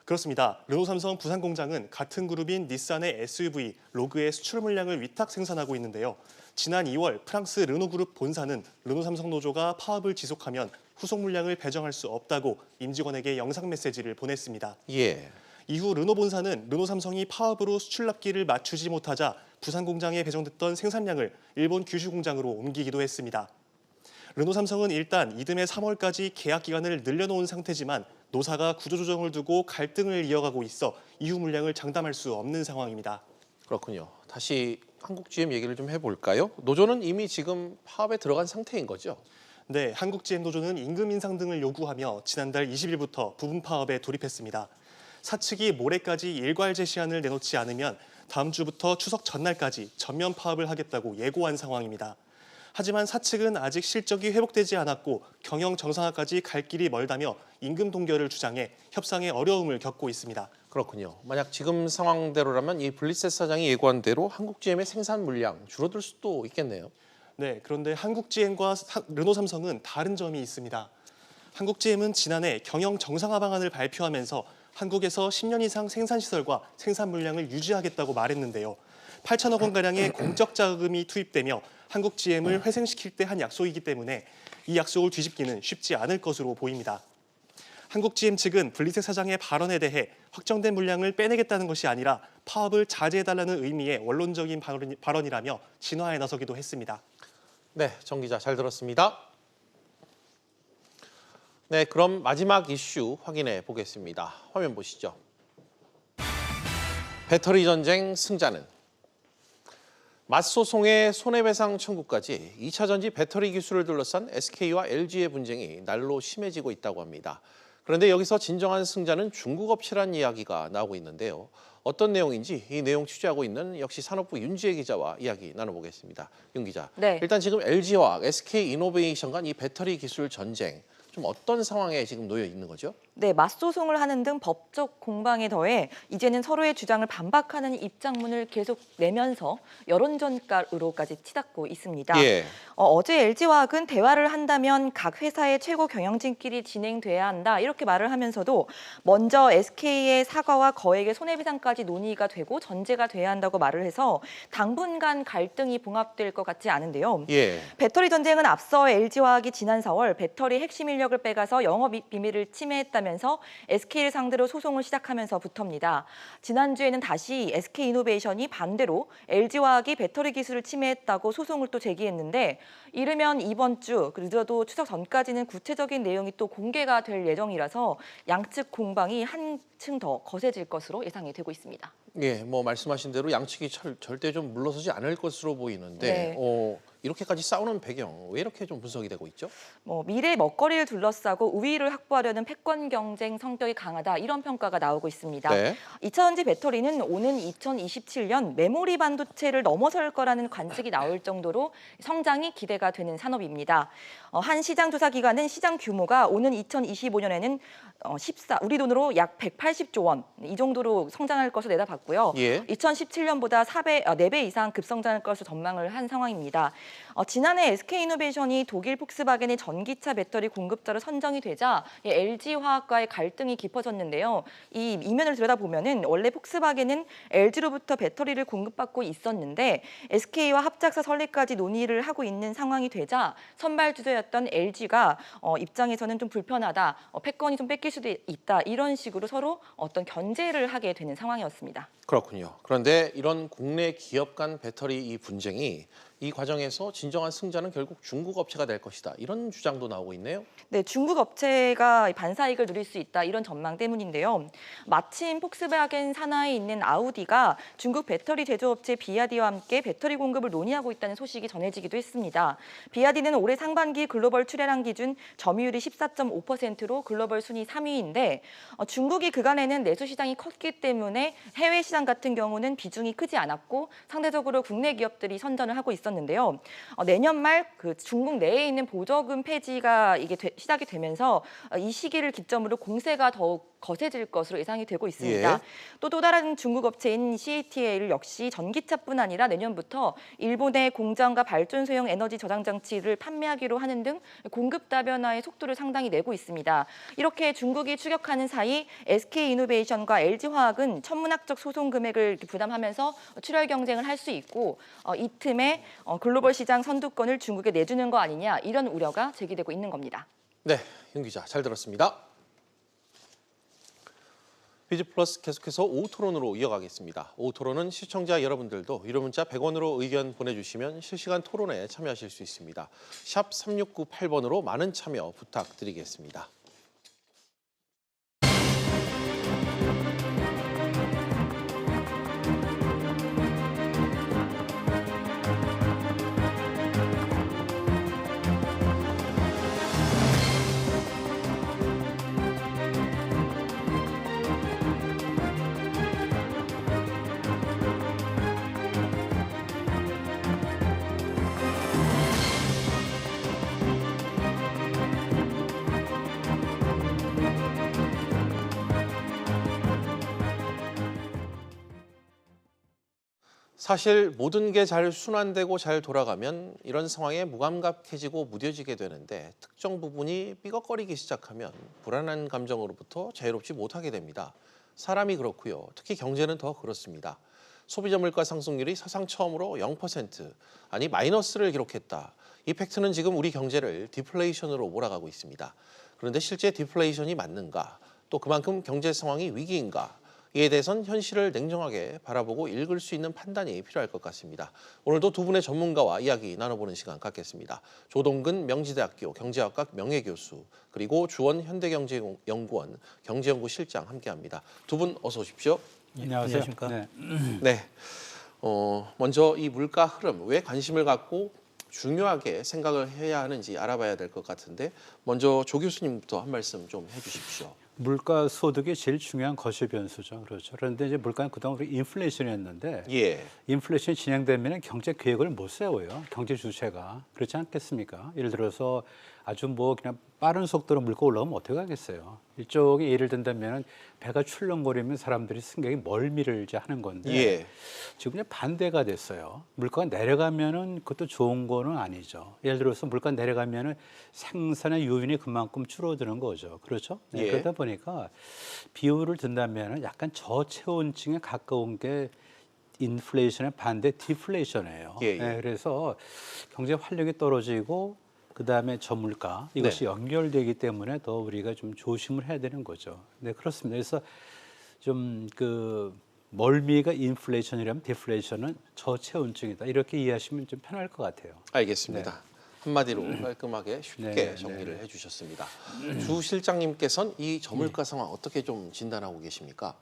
그렇습니다. 르노 삼성 부산 공장은 같은 그룹인 닛산의 SUV 로그의 수출 물량을 위탁 생산하고 있는데요. 지난 2월 프랑스 르노 그룹 본사는 르노 삼성 노조가 파업을 지속하면 후속 물량을 배정할 수 없다고 임직원에게 영상 메시지를 보냈습니다. 예. 이후 르노 본사는 르노 삼성이 파업으로 수출 납기를 맞추지 못하자 부산 공장에 배정됐던 생산량을 일본 규슈 공장으로 옮기기도 했습니다. 르노 삼성은 일단 이듬해 3월까지 계약 기간을 늘려놓은 상태지만 노사가 구조조정을 두고 갈등을 이어가고 있어 이후 물량을 장담할 수 없는 상황입니다. 그렇군요. 다시 한국 GM 얘기를 좀 해볼까요? 노조는 이미 지금 파업에 들어간 상태인 거죠? 네, 한국 GM 노조는 임금 인상 등을 요구하며 지난달 20일부터 부분 파업에 돌입했습니다. 사측이 모레까지 일괄 제시안을 내놓지 않으면 다음 주부터 추석 전날까지 전면 파업을 하겠다고 예고한 상황입니다. 하지만 사측은 아직 실적이 회복되지 않았고 경영 정상화까지 갈 길이 멀다며 임금 동결을 주장해 협상에 어려움을 겪고 있습니다. 그렇군요. 만약 지금 상황대로라면 이 블리셋 사장이 예고한 대로 한국 GM의 생산 물량 줄어들 수도 있겠네요. 네, 그런데 한국 GM과 르노 삼성은 다른 점이 있습니다. 한국 GM은 지난해 경영 정상화 방안을 발표하면서 한국에서 10년 이상 생산시설과 생산 물량을 유지하겠다고 말했는데요. 8천억 원가량의 공적 자금이 투입되며 한국 GM을 회생시킬 때 한 약속이기 때문에 이 약속을 뒤집기는 쉽지 않을 것으로 보입니다. 한국 GM 측은 블리셋 사장의 발언에 대해 확정된 물량을 빼내겠다는 것이 아니라 파업을 자제해달라는 의미의 원론적인 발언이라며 진화에 나서기도 했습니다. 네, 정 기자 잘 들었습니다. 네, 그럼 마지막 이슈 확인해 보겠습니다. 화면 보시죠. 배터리 전쟁 승자는? 맞소송의 손해배상 청구까지 2차 전지 배터리 기술을 둘러싼 SK와 LG의 분쟁이 날로 심해지고 있다고 합니다. 그런데 여기서 진정한 승자는 중국 업체란 이야기가 나오고 있는데요. 어떤 내용인지 이 내용 취재하고 있는 역시 산업부 윤지혜 기자와 이야기 나눠보겠습니다. 윤 기자, 네. 일단 지금 LG와 SK 이노베이션 간 이 배터리 기술 전쟁 좀 어떤 상황에 지금 놓여 있는 거죠? 네, 맞소송을 하는 등 법적 공방에 더해 이제는 서로의 주장을 반박하는 입장문을 계속 내면서 여론전가로까지 치닫고 있습니다. 예. 어제 LG화학은 대화를 한다면 각 회사의 최고 경영진끼리 진행돼야 한다 이렇게 말을 하면서도 먼저 SK의 사과와 거액의 손해배상까지 논의가 되고 전제가 돼야 한다고 말을 해서 당분간 갈등이 봉합될 것 같지 않은데요. 예. 배터리 전쟁은 앞서 LG화학이 지난 4월 배터리 핵심 인력을 빼가서 영업 비밀을 침해했다면서 SK를 상대로 소송을 시작하면서부터입니다. 지난주에는 다시 SK이노베이션이 반대로 LG화학이 배터리 기술을 침해했다고 소송을 또 제기했는데 이르면 이번 주 늦어도 추석 전까지는 구체적인 내용이 또 공개가 될 예정이라서 양측 공방이 한층 더 거세질 것으로 예상이 되고 있습니다. 예, 뭐 말씀하신 대로 양측이 절대 좀 물러서지 않을 것으로 보이는데 네. 이렇게까지 싸우는 배경 왜 이렇게 좀 분석이 되고 있죠? 미래 먹거리를 둘러싸고 우위를 확보하려는 패권 경쟁 성격이 강하다 이런 평가가 나오고 있습니다. 네. 2차전지 배터리는 오는 2027년 메모리 반도체를 넘어설 거라는 관측이 나올 정도로 성장이 기대가 되는 산업입니다. 한 시장 조사 기관은 시장 규모가 오는 2025년에는 우리 돈으로 약 180조 원 이 정도로 성장할 것으로 내다봤고요. 예. 2017년보다 4배 이상 급성장할 것으로 전망을 한 상황입니다. 지난해 SK이노베이션이 독일 폭스바겐의 전기차 배터리 공급자로 선정이 되자 LG화학과의 갈등이 깊어졌는데요. 이 이면을 들여다보면은 원래 폭스바겐은 LG로부터 배터리를 공급받고 있었는데 SK와 합작사 설립까지 논의를 하고 있는 상황이 되자 선발 주자였던 LG가 입장에서는 좀 불편하다, 패권이 좀 뺏길 수도 있다 이런 식으로 서로 어떤 견제를 하게 되는 상황이었습니다. 그렇군요. 그런데 이런 국내 기업 간 배터리 이 분쟁이 이 과정에서 진정한 승자는 결국 중국 업체가 될 것이다. 이런 주장도 나오고 있네요. 네, 중국 업체가 반사이익을 누릴 수 있다 이런 전망 때문인데요. 마침 폭스바겐 산하에 있는 아우디가 중국 배터리 제조업체 비아디와 함께 배터리 공급을 논의하고 있다는 소식이 전해지기도 했습니다. 비아디는 올해 상반기 글로벌 출하량 기준 점유율이 14.5%로 글로벌 순위 3위인데 중국이 그간에는 내수 시장이 컸기 때문에 해외 시장 같은 경우는 비중이 크지 않았고 상대적으로 국내 기업들이 선전을 하고 있었는데요. 내년 말 그 중국 내에 있는 보조금 폐지가 시작이 되면서 이 시기를 기점으로 공세가 더욱 거세질 것으로 예상이 되고 있습니다. 예. 또 다른 중국 업체인 CATL 역시 전기차뿐 아니라 내년부터 일본의 공장과 발전소형 에너지 저장 장치를 판매하기로 하는 등 공급 다변화의 속도를 상당히 내고 있습니다. 이렇게 중국이 추격하는 사이 SK이노베이션과 LG화학은 천문학적 소송 금액을 부담하면서 출혈 경쟁을 할 수 있고 이 틈에 글로벌 시장 선두권을 중국에 내주는 거 아니냐 이런 우려가 제기되고 있는 겁니다. 네, 윤 기자 잘 들었습니다. 비즈플러스 계속해서 오후 토론으로 이어가겠습니다. 오후 토론은 시청자 여러분들도 유료 문자 100원으로 의견 보내주시면 실시간 토론에 참여하실 수 있습니다. 샵 3698번으로 많은 참여 부탁드리겠습니다. 사실 모든 게 잘 순환되고 잘 돌아가면 이런 상황에 무감각해지고 무뎌지게 되는데 특정 부분이 삐걱거리기 시작하면 불안한 감정으로부터 자유롭지 못하게 됩니다. 사람이 그렇고요. 특히 경제는 더 그렇습니다. 소비자 물가 상승률이 사상 처음으로 0%, 아니 마이너스를 기록했다. 이 팩트는 지금 우리 경제를 디플레이션으로 몰아가고 있습니다. 그런데 실제 디플레이션이 맞는가? 또 그만큼 경제 상황이 위기인가? 이에 대해선 현실을 냉정하게 바라보고 읽을 수 있는 판단이 필요할 것 같습니다. 오늘도 두 분의 전문가와 이야기 나눠보는 시간 갖겠습니다. 조동근 명지대학교 경제학과 명예교수 그리고 주원 현대경제연구원 경제연구실장 함께합니다. 두 분 어서 오십시오. 안녕하세요. 안녕하십니까? 네. 네. 먼저 이 물가 흐름 왜 관심을 갖고 중요하게 생각을 해야 하는지 알아봐야 될 것 같은데 먼저 조 교수님부터 한 말씀 좀 해주십시오. 물가 소득이 제일 중요한 거시 변수죠. 그렇죠. 그런데 이제 물가는 그동안 우리 인플레이션이었는데 예. 인플레이션이 진행되면 경제 계획을 못 세워요. 경제 주체가. 그렇지 않겠습니까? 예를 들어서 아주 뭐 그냥 빠른 속도로 물가 올라오면 어떻게 하겠어요. 일종의 예를 든다면 배가 출렁거리면 사람들이 승객이 멀미를 이제 하는 건데 예. 지금 이제 반대가 됐어요. 물가가 내려가면은 그것도 좋은 거는 아니죠. 예를 들어서 물가 내려가면은 생산의 요인이 그만큼 줄어드는 거죠. 그렇죠? 네, 예. 그러다 보니까 비율을 든다면은 약간 저체온증에 가까운 게 인플레이션의 반대 디플레이션이에요. 예, 예. 네, 그래서 경제 활력이 떨어지고 그다음에 저물가 이것이 연결되기 때문에 더 우리가 좀 조심을 해야 되는 거죠. 네, 그렇습니다. 그래서 좀 그 멀미가 인플레이션이라면 디플레이션은 저체온증이다. 이렇게 이해하시면 좀 편할 것 같아요. 알겠습니다. 한마디로 깔끔하게 쉽게 네, 정리를 네. 해주셨습니다. 주 실장님께서는 이 저물가 상황 어떻게 좀 진단하고 계십니까?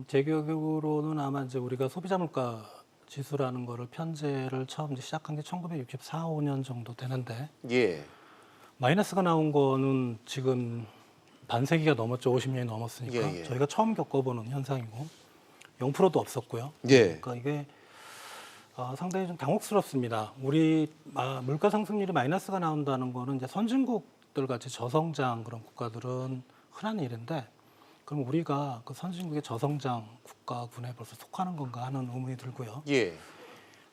제 기억으로는 아마 이제 우리가 소비자 물가 지수라는 거를 편제를 처음 이제 시작한 게 1964, 5년 정도 되는데 예. 마이너스가 나온 거는 지금 반세기가 넘었죠. 50년이 넘었으니까. 예, 예. 저희가 처음 겪어보는 현상이고 0%도 없었고요. 예. 그러니까 이게 상당히 좀 당혹스럽습니다. 우리 물가 상승률이 마이너스가 나온다는 거는 이제 선진국들 같이 저성장 그런 국가들은 흔한 일인데 그럼 우리가 그 선진국의 저성장 국가군에 벌써 속하는 건가 하는 의문이 들고요. 예.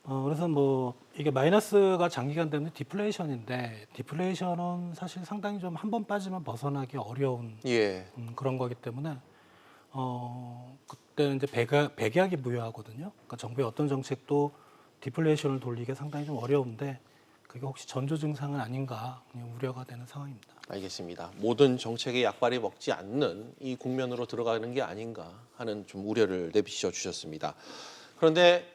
그래서 뭐 이게 마이너스가 장기간 되면 디플레이션인데 디플레이션은 사실 상당히 좀 한 번 빠지면 벗어나기 어려운 예. 그런 거기 때문에 그때는 이제 백약이 무효하거든요. 그러니까 정부의 어떤 정책도 디플레이션을 돌리기 상당히 좀 어려운데 그게 혹시 전조 증상은 아닌가 우려가 되는 상황입니다. 알겠습니다. 모든 정책의 약발이 먹지 않는 이 국면으로 들어가는 게 아닌가 하는 좀 우려를 내비쳐 주셨습니다. 그런데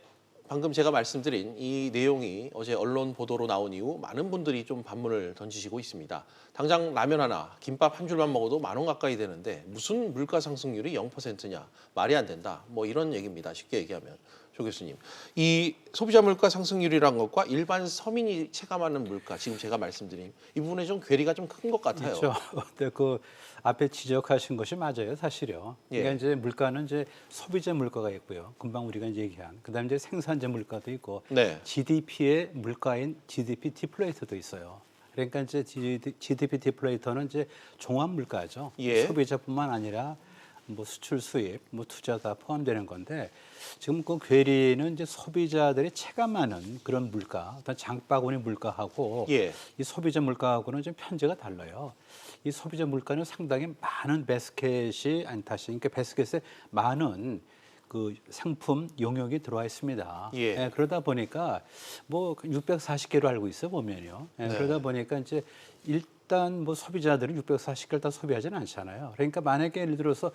방금 제가 말씀드린 이 내용이 어제 언론 보도로 나온 이후 많은 분들이 좀 반문을 던지시고 있습니다. 당장 라면 하나, 김밥 한 줄만 먹어도 10,000원 가까이 되는데 무슨 물가 상승률이 0%냐? 말이 안 된다. 뭐 이런 얘기입니다. 쉽게 얘기하면. 조 교수님, 이 소비자 물가 상승률이란 것과 일반 서민이 체감하는 물가, 지금 제가 말씀드린 이 부분에 좀 괴리가 좀 큰 것 같아요. 그렇죠. 근데 그 앞에 지적하신 것이 맞아요, 사실요. 그러니까 예. 이제 물가는 이제 소비자 물가가 있고요. 금방 우리가 이제 얘기한 그다음에 이제 생산자 물가도 있고 네. GDP의 물가인 GDP 디플레이터도 있어요. 그러니까 이제 GDP 디플레이터는 이제 종합 물가죠. 예. 소비자뿐만 아니라 뭐 수출 수입, 뭐 투자 다 포함되는 건데 지금 그 괴리는 이제 소비자들이 체감하는 그런 물가, 어떤 장바구니 물가하고 예. 이 소비자 물가하고는 좀 편제가 달라요. 이 소비자 물가는 상당히 많은 바스켓이 그러니까 바스켓에 많은 그 상품 용역이 들어와 있습니다. 예. 그러다 보니까 뭐 640개로 알고 있어 보면요. 네. 그러다 보니까 이제 일단 뭐 소비자들은 640개를 다 소비하지는 않잖아요. 그러니까 만약에 예를 들어서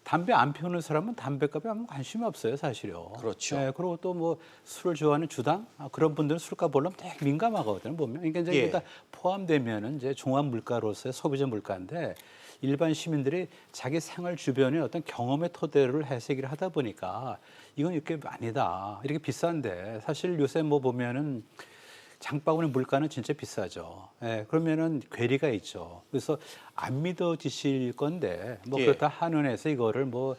담배 안 피우는 사람은 담배값에 아무 관심이 없어요, 사실요. 그렇죠. 그리고 또 뭐 술을 좋아하는 주당 그런 분들은 술값 올라면 되게 민감하거든요, 보면. 그러니까 이제 예. 이게 다 포함되면은 이제 종합 물가로서의 소비자 물가인데 일반 시민들이 자기 생활 주변의 어떤 경험의 토대를 해석을 하다 보니까 이건 이렇게 아니다, 이렇게 비싼데 사실 요새 뭐 보면은 장바구니 물가는 진짜 비싸죠. 그러면은 괴리가 있죠. 그래서 안 믿어지실 건데 뭐 예. 그렇다 한은해서 이거를 뭐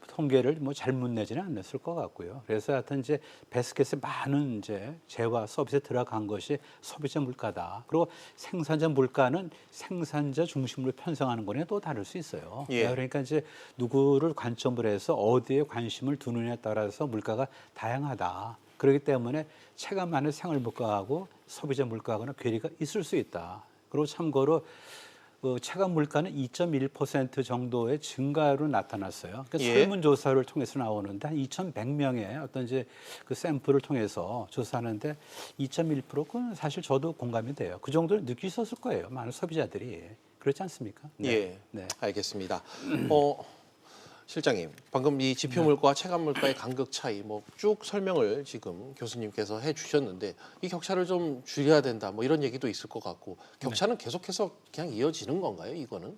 통계를 뭐 잘못 내지는 않았을 것 같고요. 그래서 하여튼 이제 바스켓에 많은 이제 재화 서비스에 들어간 것이 소비자 물가다. 그리고 생산자 물가는 생산자 중심으로 편성하는 거는 또 다를 수 있어요. 예. 그러니까 이제 누구를 관점으로 해서 어디에 관심을 두느냐에 따라서 물가가 다양하다. 그렇기 때문에 체감하는 생활 물가하고 소비자 물가하고는 괴리가 있을 수 있다. 그리고 참고로 체감 물가는 2.1% 정도의 증가로 나타났어요. 그러니까 예. 설문조사를 통해서 나오는데 한 2,100명의 어떤 이제 그 샘플을 통해서 조사하는데 2.1%, 그건 사실 저도 공감이 돼요. 그 정도는 느끼셨을 거예요, 많은 소비자들이. 그렇지 않습니까? 네. 예. 네. 알겠습니다. 실장님, 방금 이 지표 물가와 체감 물가의 간극 차이 뭐 쭉 설명을 지금 교수님께서 해주셨는데 이 격차를 좀 줄여야 된다, 뭐 이런 얘기도 있을 것 같고 격차는 계속해서 그냥 이어지는 건가요, 이거는?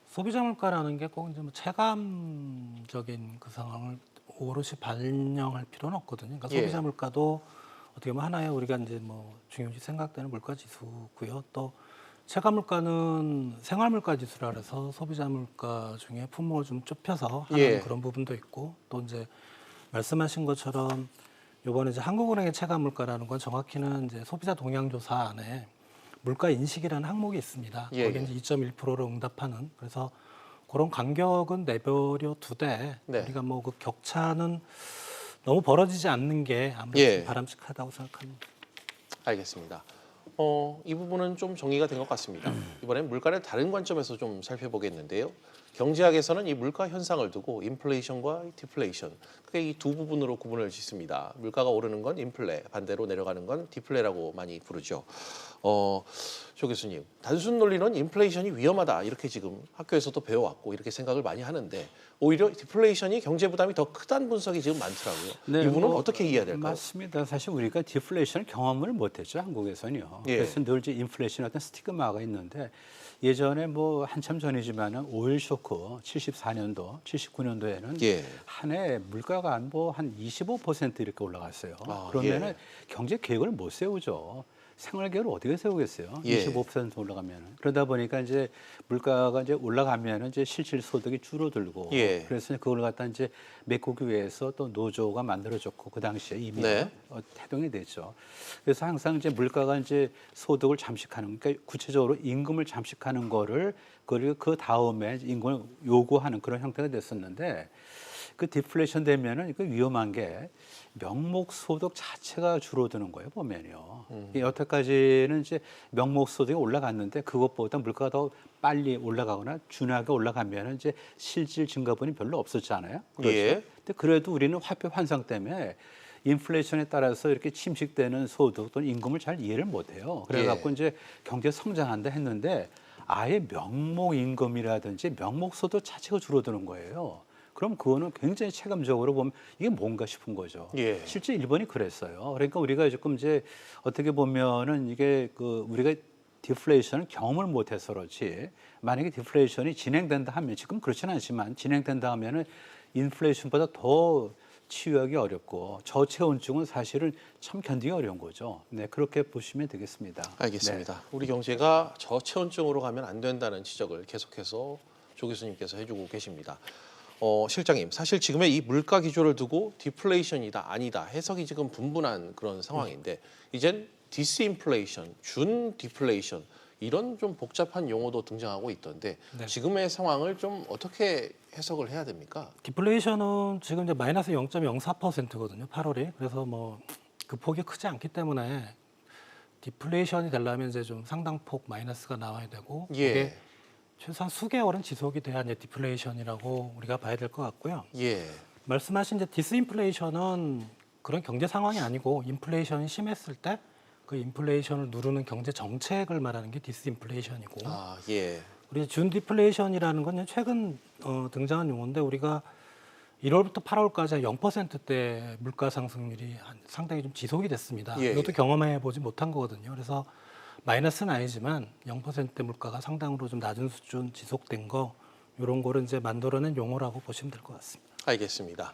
소비자 물가라는 게 꼭 이제 뭐 체감적인 그 상황을 오롯이 반영할 필요는 없거든요. 그러니까 소비자 예. 물가도 어떻게 보면 하나의 우리가 이제 뭐 중요시 생각되는 물가 지수고요. 또 체감 물가는 생활 물가 지수라 그래서 소비자 물가 중에 품목을 좀 좁혀서 하는 예. 그런 부분도 있고 또 이제 말씀하신 것처럼 이번에 이제 한국은행의 체감 물가라는 건 정확히는 이제 소비자 동향 조사 안에 물가 인식이라는 항목이 있습니다. 예, 거기에 이제 2.1%로 응답하는 그래서 그런 간격은 내버려 두되 네. 우리가 뭐 그 격차는 너무 벌어지지 않는 게 아무래도 예. 좀 바람직하다고 생각합니다. 알겠습니다. 이 부분은 좀 정리가 된 것 같습니다. 이번엔 물가를 다른 관점에서 좀 살펴보겠는데요. 경제학에서는 이 물가 현상을 두고 인플레이션과 디플레이션, 크게 이 두 부분으로 구분을 짓습니다. 물가가 오르는 건 인플레, 반대로 내려가는 건 디플레라고 많이 부르죠. 조 교수님, 단순 논리는 인플레이션이 위험하다 이렇게 지금 학교에서도 배워왔고 이렇게 생각을 많이 하는데 오히려 디플레이션이 경제 부담이 더 크다는 분석이 지금 많더라고요. 이 부분은 어떻게 이해해야 될까요? 맞습니다. 사실 우리가 디플레이션을 경험을 못했죠, 한국에서는요. 예. 그래서 늘 이제 인플레이션 어떤 스티그마가 있는데 예전에 뭐 한참 전이지만은 오일 쇼크 74년도, 79년도에는 예. 한 해 물가가 한 25% 이렇게 올라갔어요. 아, 그러면은 예. 경제 계획을 못 세우죠. 생활 계획을 어떻게 세우겠어요? 예. 25% 올라가면은. 그러다 보니까 이제 물가가 이제 올라가면은 이제 실질 소득이 줄어들고 예. 그래서 그걸 갖다 이제 메꾸기 위해서 또 노조가 만들어졌고 그 당시에 이미 네. 태동이 됐죠. 그래서 항상 이제 물가가 이제 소득을 잠식하는 그러니까 구체적으로 임금을 잠식하는 거를 그리고 그 다음에 임금을 요구하는 그런 형태가 됐었는데 그 디플레이션 되면은 그 위험한 게 명목 소득 자체가 줄어드는 거예요, 보면요. 여태까지는 이제 명목 소득이 올라갔는데 그것보다 물가가 더 빨리 올라가거나 준하게 올라가면은 이제 실질 증가분이 별로 없었잖아요. 그렇죠. 예. 근데 그래도 우리는 화폐 환상 때문에 인플레이션에 따라서 이렇게 침식되는 소득 또는 임금을 잘 이해를 못 해요. 그래 갖고 이제 경제 성장한다 했는데 아예 명목 임금이라든지 명목 소득 자체가 줄어드는 거예요. 그럼 그거는 굉장히 체감적으로 보면 이게 뭔가 싶은 거죠. 예. 실제 일본이 그랬어요. 그러니까 우리가 조금 이제 어떻게 보면은 이게 그 우리가 디플레이션을 경험을 못해서 그렇지 만약에 디플레이션이 진행된다 하면 지금 그렇지는 않지만 진행된다 하면은 인플레이션보다 더 치유하기 어렵고 저체온증은 사실은 참 견디기 어려운 거죠. 네, 그렇게 보시면 되겠습니다. 알겠습니다. 우리 경제가 저체온증으로 가면 안 된다는 지적을 계속해서 조 교수님께서 해주고 계십니다. 실장님, 사실 지금의 이 물가 기조를 두고 디플레이션이다 아니다 해석이 지금 분분한 그런 상황인데 이젠 디스인플레이션, 준 디플레이션 이런 좀 복잡한 용어도 등장하고 있던데 네. 지금의 상황을 좀 어떻게 해석을 해야 됩니까? 디플레이션은 지금 이제 마이너스 0.04%거든요. 8월이. 그래서 뭐 그 폭이 크지 않기 때문에 디플레이션이 되려면 이제 좀 상당폭 마이너스가 나와야 되고 예. 그게 최소한 수개월은 지속이 돼야 이제 디플레이션이라고 우리가 봐야 될 것 같고요. 예. 말씀하신 이제 디스인플레이션은 그런 경제 상황이 아니고 인플레이션이 심했을 때 그 인플레이션을 누르는 경제 정책을 말하는 게 디스인플레이션이고 아, 예. 우리 준 디플레이션이라는 건 최근 등장한 용어인데 우리가 1월부터 8월까지 0%대 물가 상승률이 상당히 좀 지속이 됐습니다. 예. 이것도 경험해 보지 못한 거거든요. 그래서 마이너스는 아니지만 0%대 물가가 상당으로 좀 낮은 수준 지속된 거 이런 거를 이제 만들어낸 용어라고 보시면 될 것 같습니다. 알겠습니다.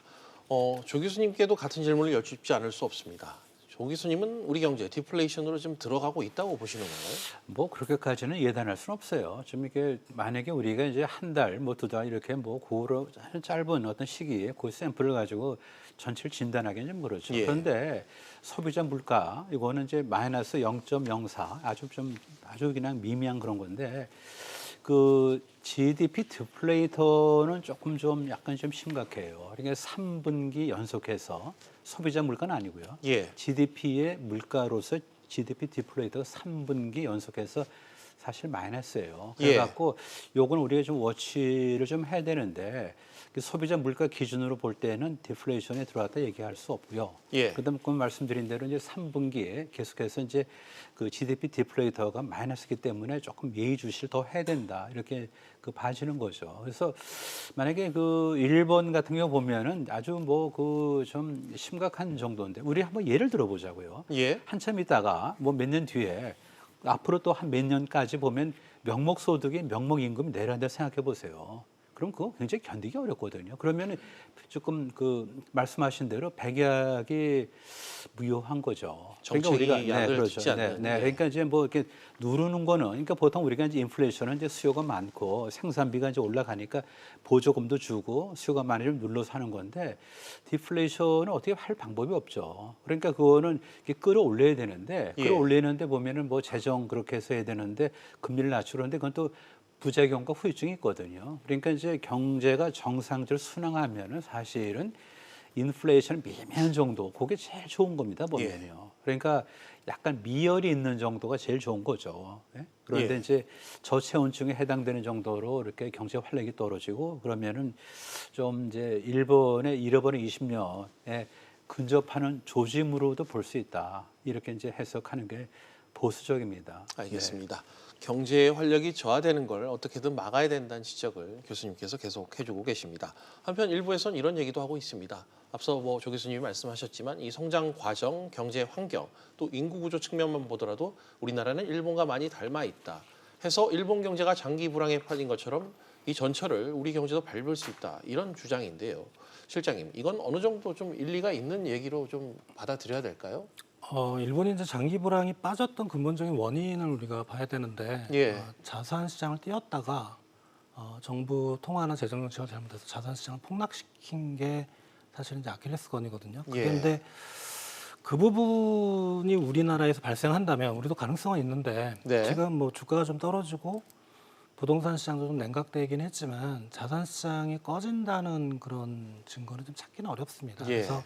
조 교수님께도 같은 질문을 여쭙지 않을 수 없습니다. 조 교수님은 우리 경제 디플레이션으로 좀 들어가고 있다고 보시는 건가요? 뭐 그렇게까지는 예단할 수는 없어요. 좀 이게 만약에 우리가 이제 한 달, 뭐 두 달 이렇게 뭐 고로 짧은 어떤 시기에 그 샘플을 가지고 전체를 진단하기는 좀 그렇죠. 예. 그런데 소비자 물가 이거는 이제 마이너스 0.04 아주 그냥 미미한 그런 건데 그 GDP 디플레이터는 조금 좀 약간 좀 심각해요. 그러니까 3분기 연속해서 소비자 물가는 아니고요. 예. GDP의 물가로서 GDP 디플레이터가 3분기 연속해서 사실 마이너스예요. 그래갖고 요건 우리가 좀 워치를 좀 해야 되는데 그 소비자 물가 기준으로 볼 때는 디플레이션에 들어갔다 얘기할 수 없고요. 예. 그다음 그 말씀드린 대로 이제 3분기에 계속해서 이제 그 GDP 디플레이터가 마이너스이기 때문에 조금 예의주시를 더 해야 된다 이렇게 그 봐지는 거죠. 그래서 만약에 그 일본 같은 경우 보면은 아주 뭐 그 좀 심각한 정도인데 우리 한번 예를 들어보자고요. 예. 한참 있다가 뭐 몇 년 뒤에 앞으로 또 한 몇 년까지 보면 명목 소득이 명목 임금이 내려간다 생각해 보세요. 그럼 그거 굉장히 견디기 어렵거든요. 그러면은 조금 그 말씀하신 대로 백약이 무효한 거죠. 정책이 약을 듣지 않는. 그러니까 이제 뭐 이렇게 누르는 거는 그러니까 보통 우리가 이제 인플레이션은 이제 수요가 많고 생산비가 이제 올라가니까 보조금도 주고 수요가 많으면 눌러서 하는 건데 디플레이션은 어떻게 할 방법이 없죠. 그러니까 그거는 이렇게 끌어올려야 되는데 끌어올리는데 보면은 뭐 재정 그렇게 해서 해야 되는데 금리를 낮추는데 그건 또 부작용과 후유증이 있거든요. 그러니까 이제 경제가 정상적으로 순항하면은 사실은 인플레이션 미미한 정도, 그게 제일 좋은 겁니다, 보면요. 그러니까 약간 미열이 있는 정도가 제일 좋은 거죠. 그런데 이제 저체온증에 해당되는 정도로 이렇게 경제 활력이 떨어지고 그러면은 좀 이제 일본의 잃어버린 20년에 근접하는 조짐으로도 볼 수 있다. 이렇게 이제 해석하는 게 보수적입니다. 알겠습니다. 경제의 활력이 저하되는 걸 어떻게든 막아야 된다는 지적을 교수님께서 계속 해주고 계십니다. 한편 일부에서는 이런 얘기도 하고 있습니다. 앞서 뭐 조 교수님이 말씀하셨지만 이 성장 과정, 경제 환경, 또 인구 구조 측면만 보더라도 우리나라는 일본과 많이 닮아 있다. 해서 일본 경제가 장기 불황에 빠진 것처럼 이 전철을 우리 경제도 밟을 수 있다. 이런 주장인데요. 실장님, 이건 어느 정도 좀 일리가 있는 얘기로 좀 받아들여야 될까요? 일본이 이제 장기 불황이 빠졌던 근본적인 원인을 우리가 봐야 되는데 자산 시장을 띄웠다가 정부 통화나 재정 정책을 잘못해서 자산 시장을 폭락시킨 게 사실은 이제 아킬레스건이거든요. 그런데 그 부분이 우리나라에서 발생한다면 우리도 가능성은 있는데 지금 뭐 주가가 좀 떨어지고 부동산 시장도 좀 냉각되긴 했지만 자산 시장이 꺼진다는 그런 증거는 좀 찾기는 어렵습니다. 그래서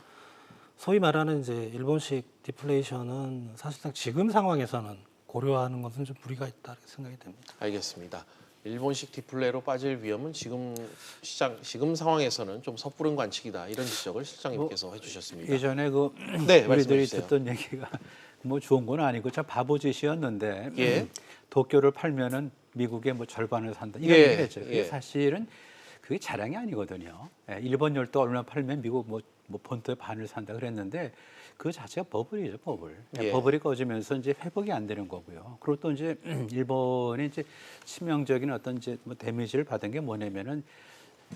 소위 말하는 이제 일본식 디플레이션은 사실상 지금 상황에서는 고려하는 것은 좀 무리가 있다 이렇게 생각이 됩니다. 알겠습니다. 일본식 디플레로 빠질 위험은 지금 상황에서는 좀 섣부른 관측이다 이런 지적을 실장님께서 해주셨습니다. 예전에 그 우리들이 듣던 얘기가 뭐 좋은 건 아니고 참 바보짓이었는데 도쿄를 팔면은 미국의 뭐 절반을 산다 이런 얘기를 했죠. 그게 사실은 그게 자랑이 아니거든요. 일본 열도 얼마 팔면 미국 뭐 본토의 반을 산다 그랬는데 그 자체가 버블이죠, 버블. 버블이 꺼지면서 이제 회복이 안 되는 거고요. 그리고 또 이제 일본이 이제 치명적인 어떤 이제 뭐 데미지를 받은 게 뭐냐면은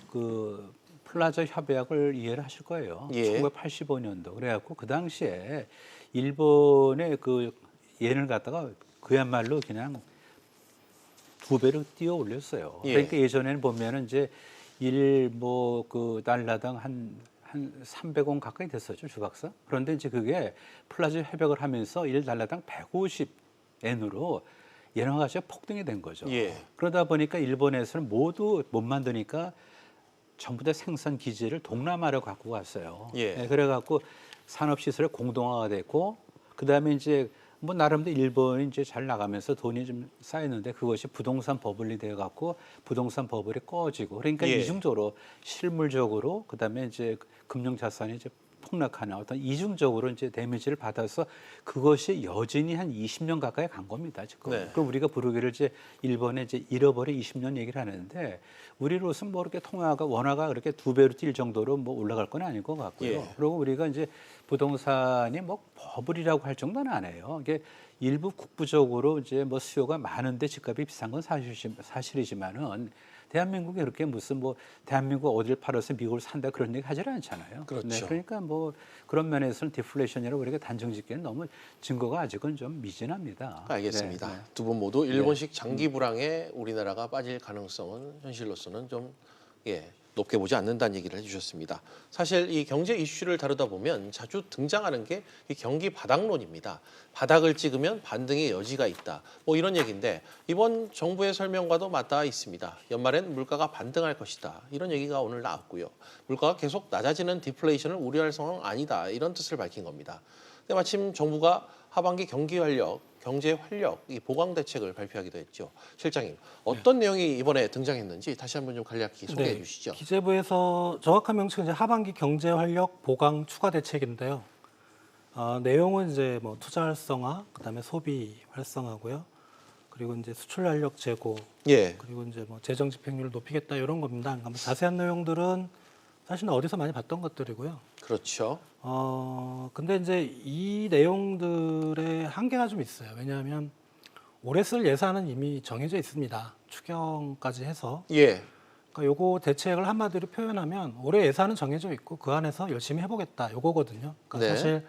그 플라자 협약을 이해를 하실 거예요. 1985년도. 그래갖고 그 당시에 일본의 그 옌을 갖다가 그야말로 그냥 2배로 뛰어 올렸어요. 그러니까 예전에는 보면은 이제 그 달러당 한 300원 가까이 됐었죠, 주박사. 그런데 이제 그게 플라자 협약을 하면서 1달러당 150엔으로 엔화 가치가 폭등이 된 거죠. 그러다 보니까 일본에서는 모두 못 만드니까 전부 다 생산 기지를 동남아로 갖고 갔어요. 그래갖고 산업시설의 공동화가 됐고 그다음에 이제 뭐 나름대로 일본이 이제 잘 나가면서 돈이 좀 쌓였는데 그것이 부동산 버블이 되어 갖고 부동산 버블이 꺼지고 그러니까 이중적으로 실물적으로 그다음에 이제 금융 자산이 이제 폭락하는 어떤 이중적으로 이제 데미지를 받아서 그것이 여진이 한 20년 가까이 간 겁니다, 지금. 그럼 우리가 부르기를 이제 일본에 이제 잃어버린 20년 얘기를 하는데 우리로서는 뭐 이렇게 원화가 그렇게 2배로 뛸 정도로 뭐 올라갈 건 아닐 것 같고요. 그리고 우리가 이제 부동산이 뭐 버블이라고 할 정도는 안 해요. 이게 일부 국부적으로 이제 뭐 수요가 많은데 집값이 비싼 건 사실이지만은 대한민국이 그렇게 무슨 뭐 대한민국 어딜 팔아서 미국을 산다 그런 얘기 하질 않잖아요. 그러니까 뭐 그런 면에서는 디플레이션이라고 우리가 단정짓기는 너무 증거가 아직은 좀 미진합니다. 알겠습니다. 두 분 모두 일본식 장기 불황에 우리나라가 빠질 가능성은 현실로서는 좀 높게 보지 않는다는 얘기를 해주셨습니다. 사실 이 경제 이슈를 다루다 보면 자주 등장하는 게 이 경기 바닥론입니다. 바닥을 찍으면 반등의 여지가 있다. 뭐 이런 얘기인데 이번 정부의 설명과도 맞닿아 있습니다. 연말엔 물가가 반등할 것이다. 이런 얘기가 오늘 나왔고요. 물가가 계속 낮아지는 디플레이션을 우려할 상황 아니다. 이런 뜻을 밝힌 겁니다. 근데 마침 정부가 하반기 경제 활력, 이 보강 대책을 발표하기도 했죠. 실장님, 어떤 내용이 이번에 등장했는지 다시 한번 좀 간략히 소개해 주시죠. 기재부에서 정확한 명칭은 이제 하반기 경제 활력 보강 추가 대책인데요. 내용은 이제 뭐 투자 활성화, 그다음에 소비 활성화고요. 그리고 이제 수출 활력 제고, 그리고 이제 뭐 재정 집행률을 높이겠다 이런 겁니다. 그러니까 뭐 자세한 내용들은 사실은 어디서 많이 봤던 것들이고요. 그렇죠. 근데 이제 이 내용들의 한계가 좀 있어요. 왜냐하면 올해 쓸 예산은 이미 정해져 있습니다. 추경까지 해서. 그러니까 요거 대책을 한마디로 표현하면 올해 예산은 정해져 있고 그 안에서 열심히 해보겠다 요거거든요. 그러니까 네. 사실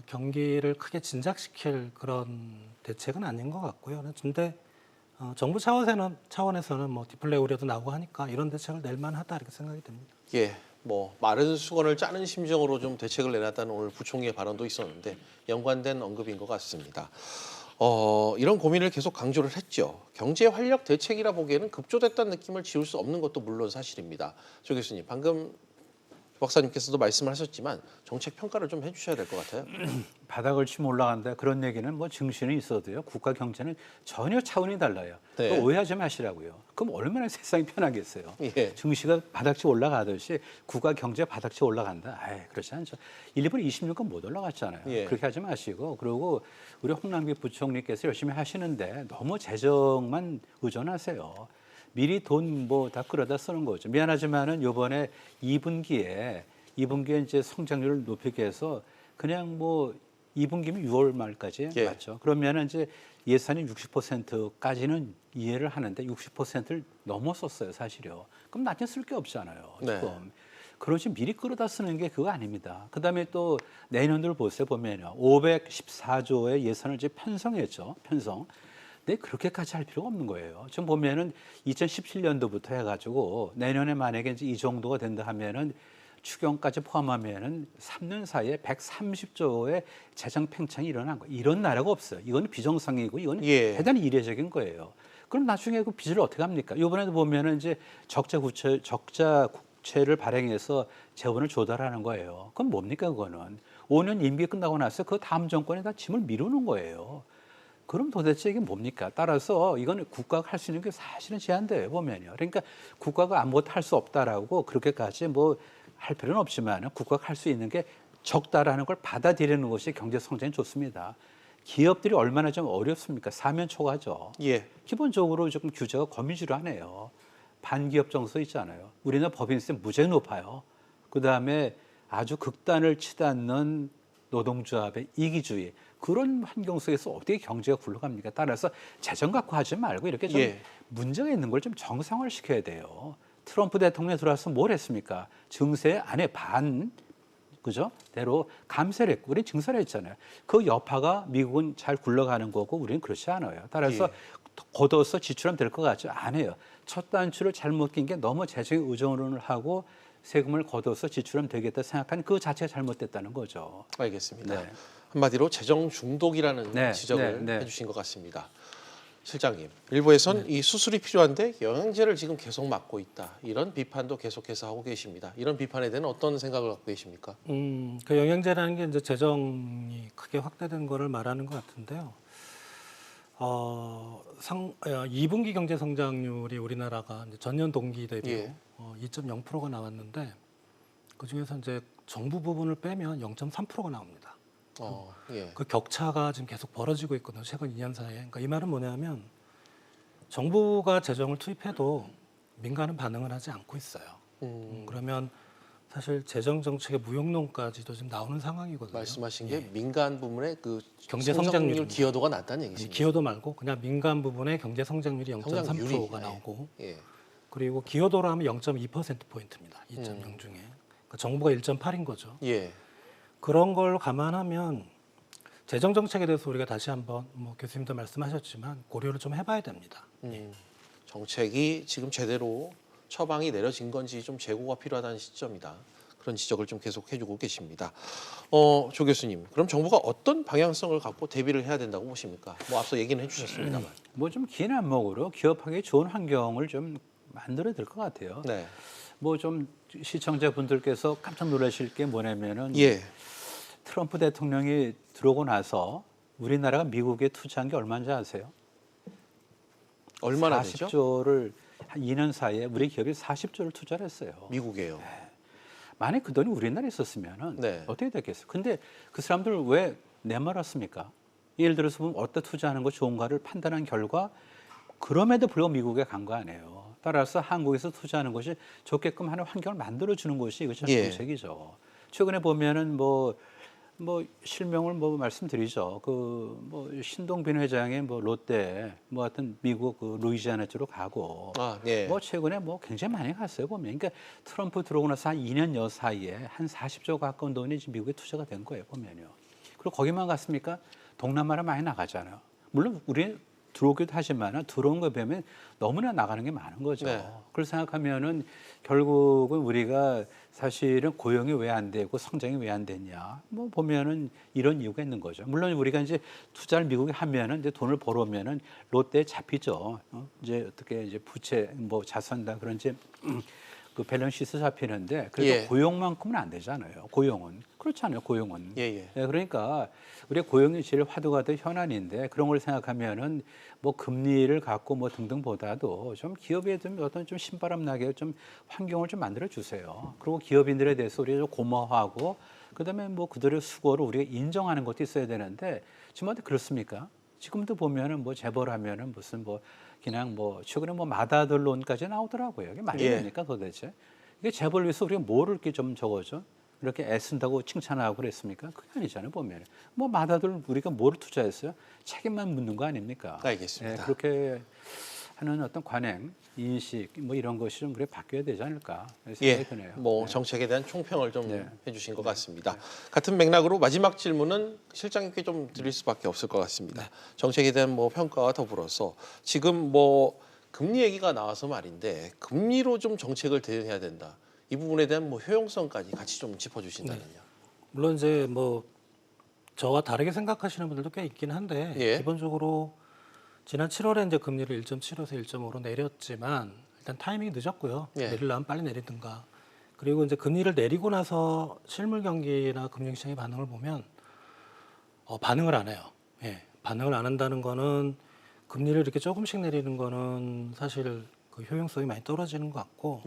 경기를 크게 진작시킬 그런 대책은 아닌 것 같고요. 근데 정부 차원에서는 뭐 디플레 우려도 나오고 하니까 이런 대책을 낼 만하다 이렇게 생각이 됩니다. 예, 뭐 마른 수건을 짜는 심정으로 좀 대책을 내놨다는 오늘 부총리의 발언도 있었는데 연관된 언급인 것 같습니다. 이런 고민을 계속 강조를 했죠. 경제 활력 대책이라 보기에는 급조됐다는 느낌을 지울 수 없는 것도 물론 사실입니다. 조 교수님, 방금 박사님께서도 말씀을 하셨지만 정책 평가를 좀 해주셔야 될 것 같아요. 바닥을 치면 올라간다 그런 얘기는 뭐 증시는 있어도요. 국가 경제는 전혀 차원이 달라요. 네. 그거 오해하지 마시라고요. 그럼 얼마나 세상이 편하겠어요. 예. 증시가 바닥치 올라가듯이 국가 경제 바닥치 올라간다. 그렇지 않죠. 일본 26건 못 올라갔잖아요. 예. 그렇게 하지 마시고 그리고 우리 홍남기 부총리께서 열심히 하시는데 너무 재정만 의존하세요. 미리 돈 뭐 다 끌어다 쓰는 거죠. 미안하지만은 이번에 2분기에 이제 성장률을 높이기 위해서 그냥 뭐 2분기면 6월 말까지 예. 맞죠. 그러면은 이제 예산이 60%까지는 이해를 하는데 60%를 넘었었어요, 사실요. 그럼 나중에 쓸 게 없잖아요. 지금. 네. 그러지 미리 끌어다 쓰는 게 그거 아닙니다. 그다음에 또 내년도를 보세요. 보면요. 514조의 예산을 이제 편성했죠. 편성. 근데 그렇게까지 할 필요가 없는 거예요. 지금 보면은 2017년도부터 해가지고 내년에 만약에 이제 이 정도가 된다 하면은 추경까지 포함하면은 3년 사이에 130조의 재정 팽창이 일어난 거예요. 이런 나라가 없어요. 이건 비정상이고 이건 예. 대단히 이례적인 거예요. 그럼 나중에 그 빚을 어떻게 합니까? 이번에도 보면은 이제 적자 국채를 발행해서 재원을 조달하는 거예요. 그럼 뭡니까 그거는? 5년 임기 끝나고 나서 그 다음 정권에 다 짐을 미루는 거예요. 그럼 도대체 이게 뭡니까? 따라서 이건 국가가 할 수 있는 게 사실은 제한돼요, 보면요. 그러니까 국가가 아무것도 할 수 없다라고 그렇게까지 뭐 할 필요는 없지만 국가가 할 수 있는 게 적다라는 걸 받아들이는 것이 경제 성장이 좋습니다. 기업들이 얼마나 좀 어렵습니까? 사면초가죠. 예. 기본적으로 조금 규제가 거미줄하네요. 반기업 정서 있잖아요. 우리나라 법인세 무지하게 높아요. 그다음에 아주 극단을 치지 않는 노동조합의 이기주의. 그런 환경 속에서 어떻게 경제가 굴러갑니까? 따라서 재정 갖고 하지 말고 이렇게 좀 예. 문제가 있는 걸 좀 정상화시켜야 돼요. 트럼프 대통령이 들어와서 뭘 했습니까? 증세 안에 그죠? 대로 감세를 했고 우리는 증세를 했잖아요. 그 여파가 미국은 잘 굴러가는 거고 우리는 그렇지 않아요. 따라서 예. 걷어서 지출하면 될 것 같죠? 안 해요. 첫 단추를 잘못 낀 게 너무 재정에 의존을 하고 세금을 걷어서 지출하면 되겠다 생각하는 그 자체가 잘못됐다는 거죠. 알겠습니다. 네. 한마디로 재정 중독이라는 네, 지적을 네. 해주신 것 같습니다. 실장님, 일부에선 이 수술이 필요한데 영양제를 지금 계속 막고 있다. 이런 비판도 계속해서 하고 계십니다. 이런 비판에 대한 어떤 생각을 갖고 계십니까? 그 영양제라는 게 이제 재정이 크게 확대된 거를 말하는 것 같은데요. 2분기 경제 성장률이 우리나라가 이제 전년 동기 대비 예. 2.0%가 나왔는데 그 중에서 이제 정부 부분을 빼면 0.3%가 나옵니다. 예. 그 격차가 지금 계속 벌어지고 있거든요. 최근 2년 사이에. 그러니까 이 말은 뭐냐면 정부가 재정을 투입해도 민간은 반응을 하지 않고 있어요. 그러면 사실 재정 정책의 무용론까지도 지금 나오는 상황이거든요. 말씀하신 게 민간 부문의 그 경제 성장률 성장률 기여도가 낮다는 얘기십니까? 기여도 말고 그냥 민간 부분의 경제 성장률이 0.3%가 성장률이, 나오고 예. 그리고 기여도로 하면 0.2%포인트입니다. 2.0 중에. 그러니까 정부가 1.8인 거죠. 예. 그런 걸 감안하면 재정 정책에 대해서 우리가 다시 한번 뭐 교수님도 말씀하셨지만 고려를 좀 해봐야 됩니다. 정책이 지금 제대로 처방이 내려진 건지 좀 재고가 필요하다는 시점이다. 그런 지적을 좀 계속 해주고 계십니다. 조 교수님, 그럼 정부가 어떤 방향성을 갖고 대비를 해야 된다고 보십니까? 뭐 앞서 얘기는 해주셨습니다만. 뭐 좀 긴 안목으로 기업하기 좋은 환경을 좀 만들어야 될 것 같아요. 네. 뭐 좀 시청자분들께서 깜짝 놀라실 게 뭐냐면은 예. 트럼프 대통령이 들어오고 나서 우리나라가 미국에 투자한 게 얼마인지 아세요? 얼마나 되죠? 40조를 한 2년 사이에 우리 기업이 40조를 투자를 했어요. 미국에요. 만약 그 돈이 우리나라에 있었으면은 네. 어떻게 됐겠어요? 근데 그 사람들 왜 내말았습니까? 예를 들어서 보면 어디다 투자하는 거 좋은가를 판단한 결과 그럼에도 불구하고 미국에 간 거 아니에요. 따라서 한국에서 투자하는 것이 좋게끔 하는 환경을 만들어주는 것이 이것이 예. 정책이죠. 최근에 보면은 뭐 뭐 실명을 뭐 말씀드리죠. 그 뭐 신동빈 회장의 뭐 롯데 뭐 하여튼 미국 그 루이지아나 주로 가고 네. 뭐 최근에 뭐 굉장히 많이 갔어요 보면. 그러니까 트럼프 들어오고 나서 한 2년 여 사이에 한 40조 가까운 돈이 지금 미국에 투자가 된 거예요 보면요. 그리고 거기만 갔습니까? 동남아로 많이 나가잖아요. 물론 우리 들어오기도 하지만 들어온 거 보면 너무나 나가는 게 많은 거죠. 네. 그걸 생각하면은 결국은 우리가 사실은 고용이 왜 안 되고 성장이 왜 안 됐냐? 뭐 보면은 이런 이유가 있는 거죠. 물론 우리가 이제 투자를 미국에 하면은 이제 돈을 벌어오면은 롯데에 잡히죠. 이제 어떻게 이제 부채 뭐 자산다 그런 이제 그 밸런스 잡히는데 그래도 고용만큼은 안 되잖아요. 고용은 그렇잖아요. 고용은. 네, 그러니까 우리 고용이 제일 화두가 될 현안인데 그런 걸 생각하면은 뭐 금리를 갖고 뭐 등등보다도 좀 기업에 좀 어떤 좀 신바람 나게 좀 환경을 좀 만들어 주세요. 그리고 기업인들에 대해서 우리가 좀 고마워하고 그다음에 뭐 그들의 수고를 우리가 인정하는 것도 있어야 되는데 지금 그렇습니까? 지금도 보면은 뭐 재벌하면은 무슨 뭐 그냥 뭐 최근에 뭐 마다들론까지 나오더라고요. 이게 말이 됩니까 도대체? 이게 재벌 위해서 우리가 뭐를 이렇게 좀 적어줘? 이렇게 애쓴다고 칭찬하고 그랬습니까? 그게 아니잖아요 보면. 뭐 마다들 우리가 뭐를 투자했어요? 책임만 묻는 거 아닙니까? 알겠습니다. 그렇게 하는 어떤 관행, 인식 뭐 이런 것이 좀 그래 바뀌어야 되지 않을까 생각이 드네요. 뭐 정책에 대한 총평을 좀 해주신 것 같습니다. 같은 맥락으로 마지막 질문은 실장님께 좀 드릴 수밖에 없을 것 같습니다. 정책에 대한 뭐 평가와 더불어서 지금 뭐 금리 얘기가 나와서 말인데 금리로 좀 정책을 대응해야 된다. 이 부분에 대한 뭐 효용성까지 같이 좀 짚어주신다면요. 물론 이제 뭐 저와 다르게 생각하시는 분들도 꽤 있긴 한데 기본적으로 지난 7월에 이제 금리를 1.75에서 1.5로 내렸지만 일단 타이밍이 늦었고요. 내리려면 빨리 내리든가. 그리고 이제 금리를 내리고 나서 실물 경기나 금융시장의 반응을 보면 반응을 안 해요. 반응을 안 한다는 거는 금리를 이렇게 조금씩 내리는 거는 사실 그 효용성이 많이 떨어지는 것 같고.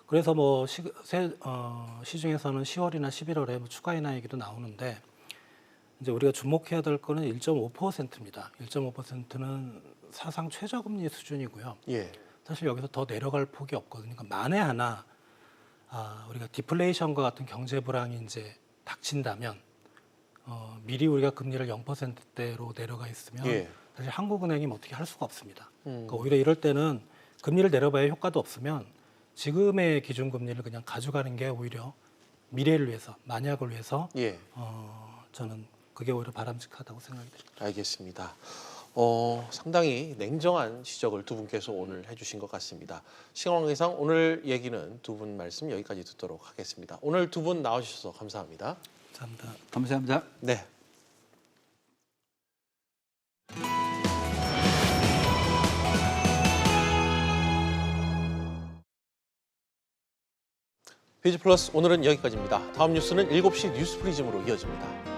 그래서 뭐 시중에서는 10월이나 11월에 뭐 추가 인하 얘기도 나오는데 이제 우리가 주목해야 될 거는 1.5%입니다. 1.5%는 사상 최저금리 수준이고요. 사실 여기서 더 내려갈 폭이 없거든요. 그러니까 만에 하나 우리가 디플레이션과 같은 경제 불황이 이제 닥친다면 미리 우리가 금리를 0%대로 내려가 있으면 사실 한국은행이 뭐 어떻게 할 수가 없습니다. 그러니까 오히려 이럴 때는 금리를 내려봐야 효과도 없으면 지금의 기준금리를 그냥 가져가는 게 오히려 미래를 위해서, 만약을 위해서 저는 그게 오히려 바람직하다고 생각이 듭니다. 알겠습니다. 상당히 냉정한 지적을 두 분께서 오늘 해주신 것 같습니다. 시간관계상 오늘 얘기는 두 분 말씀 여기까지 듣도록 하겠습니다. 오늘 두 분 나와주셔서 감사합니다. 감사합니다. 감사합니다. 네. 비즈 플러스 오늘은 여기까지입니다. 다음 뉴스는 7시 뉴스 프리즘으로 이어집니다.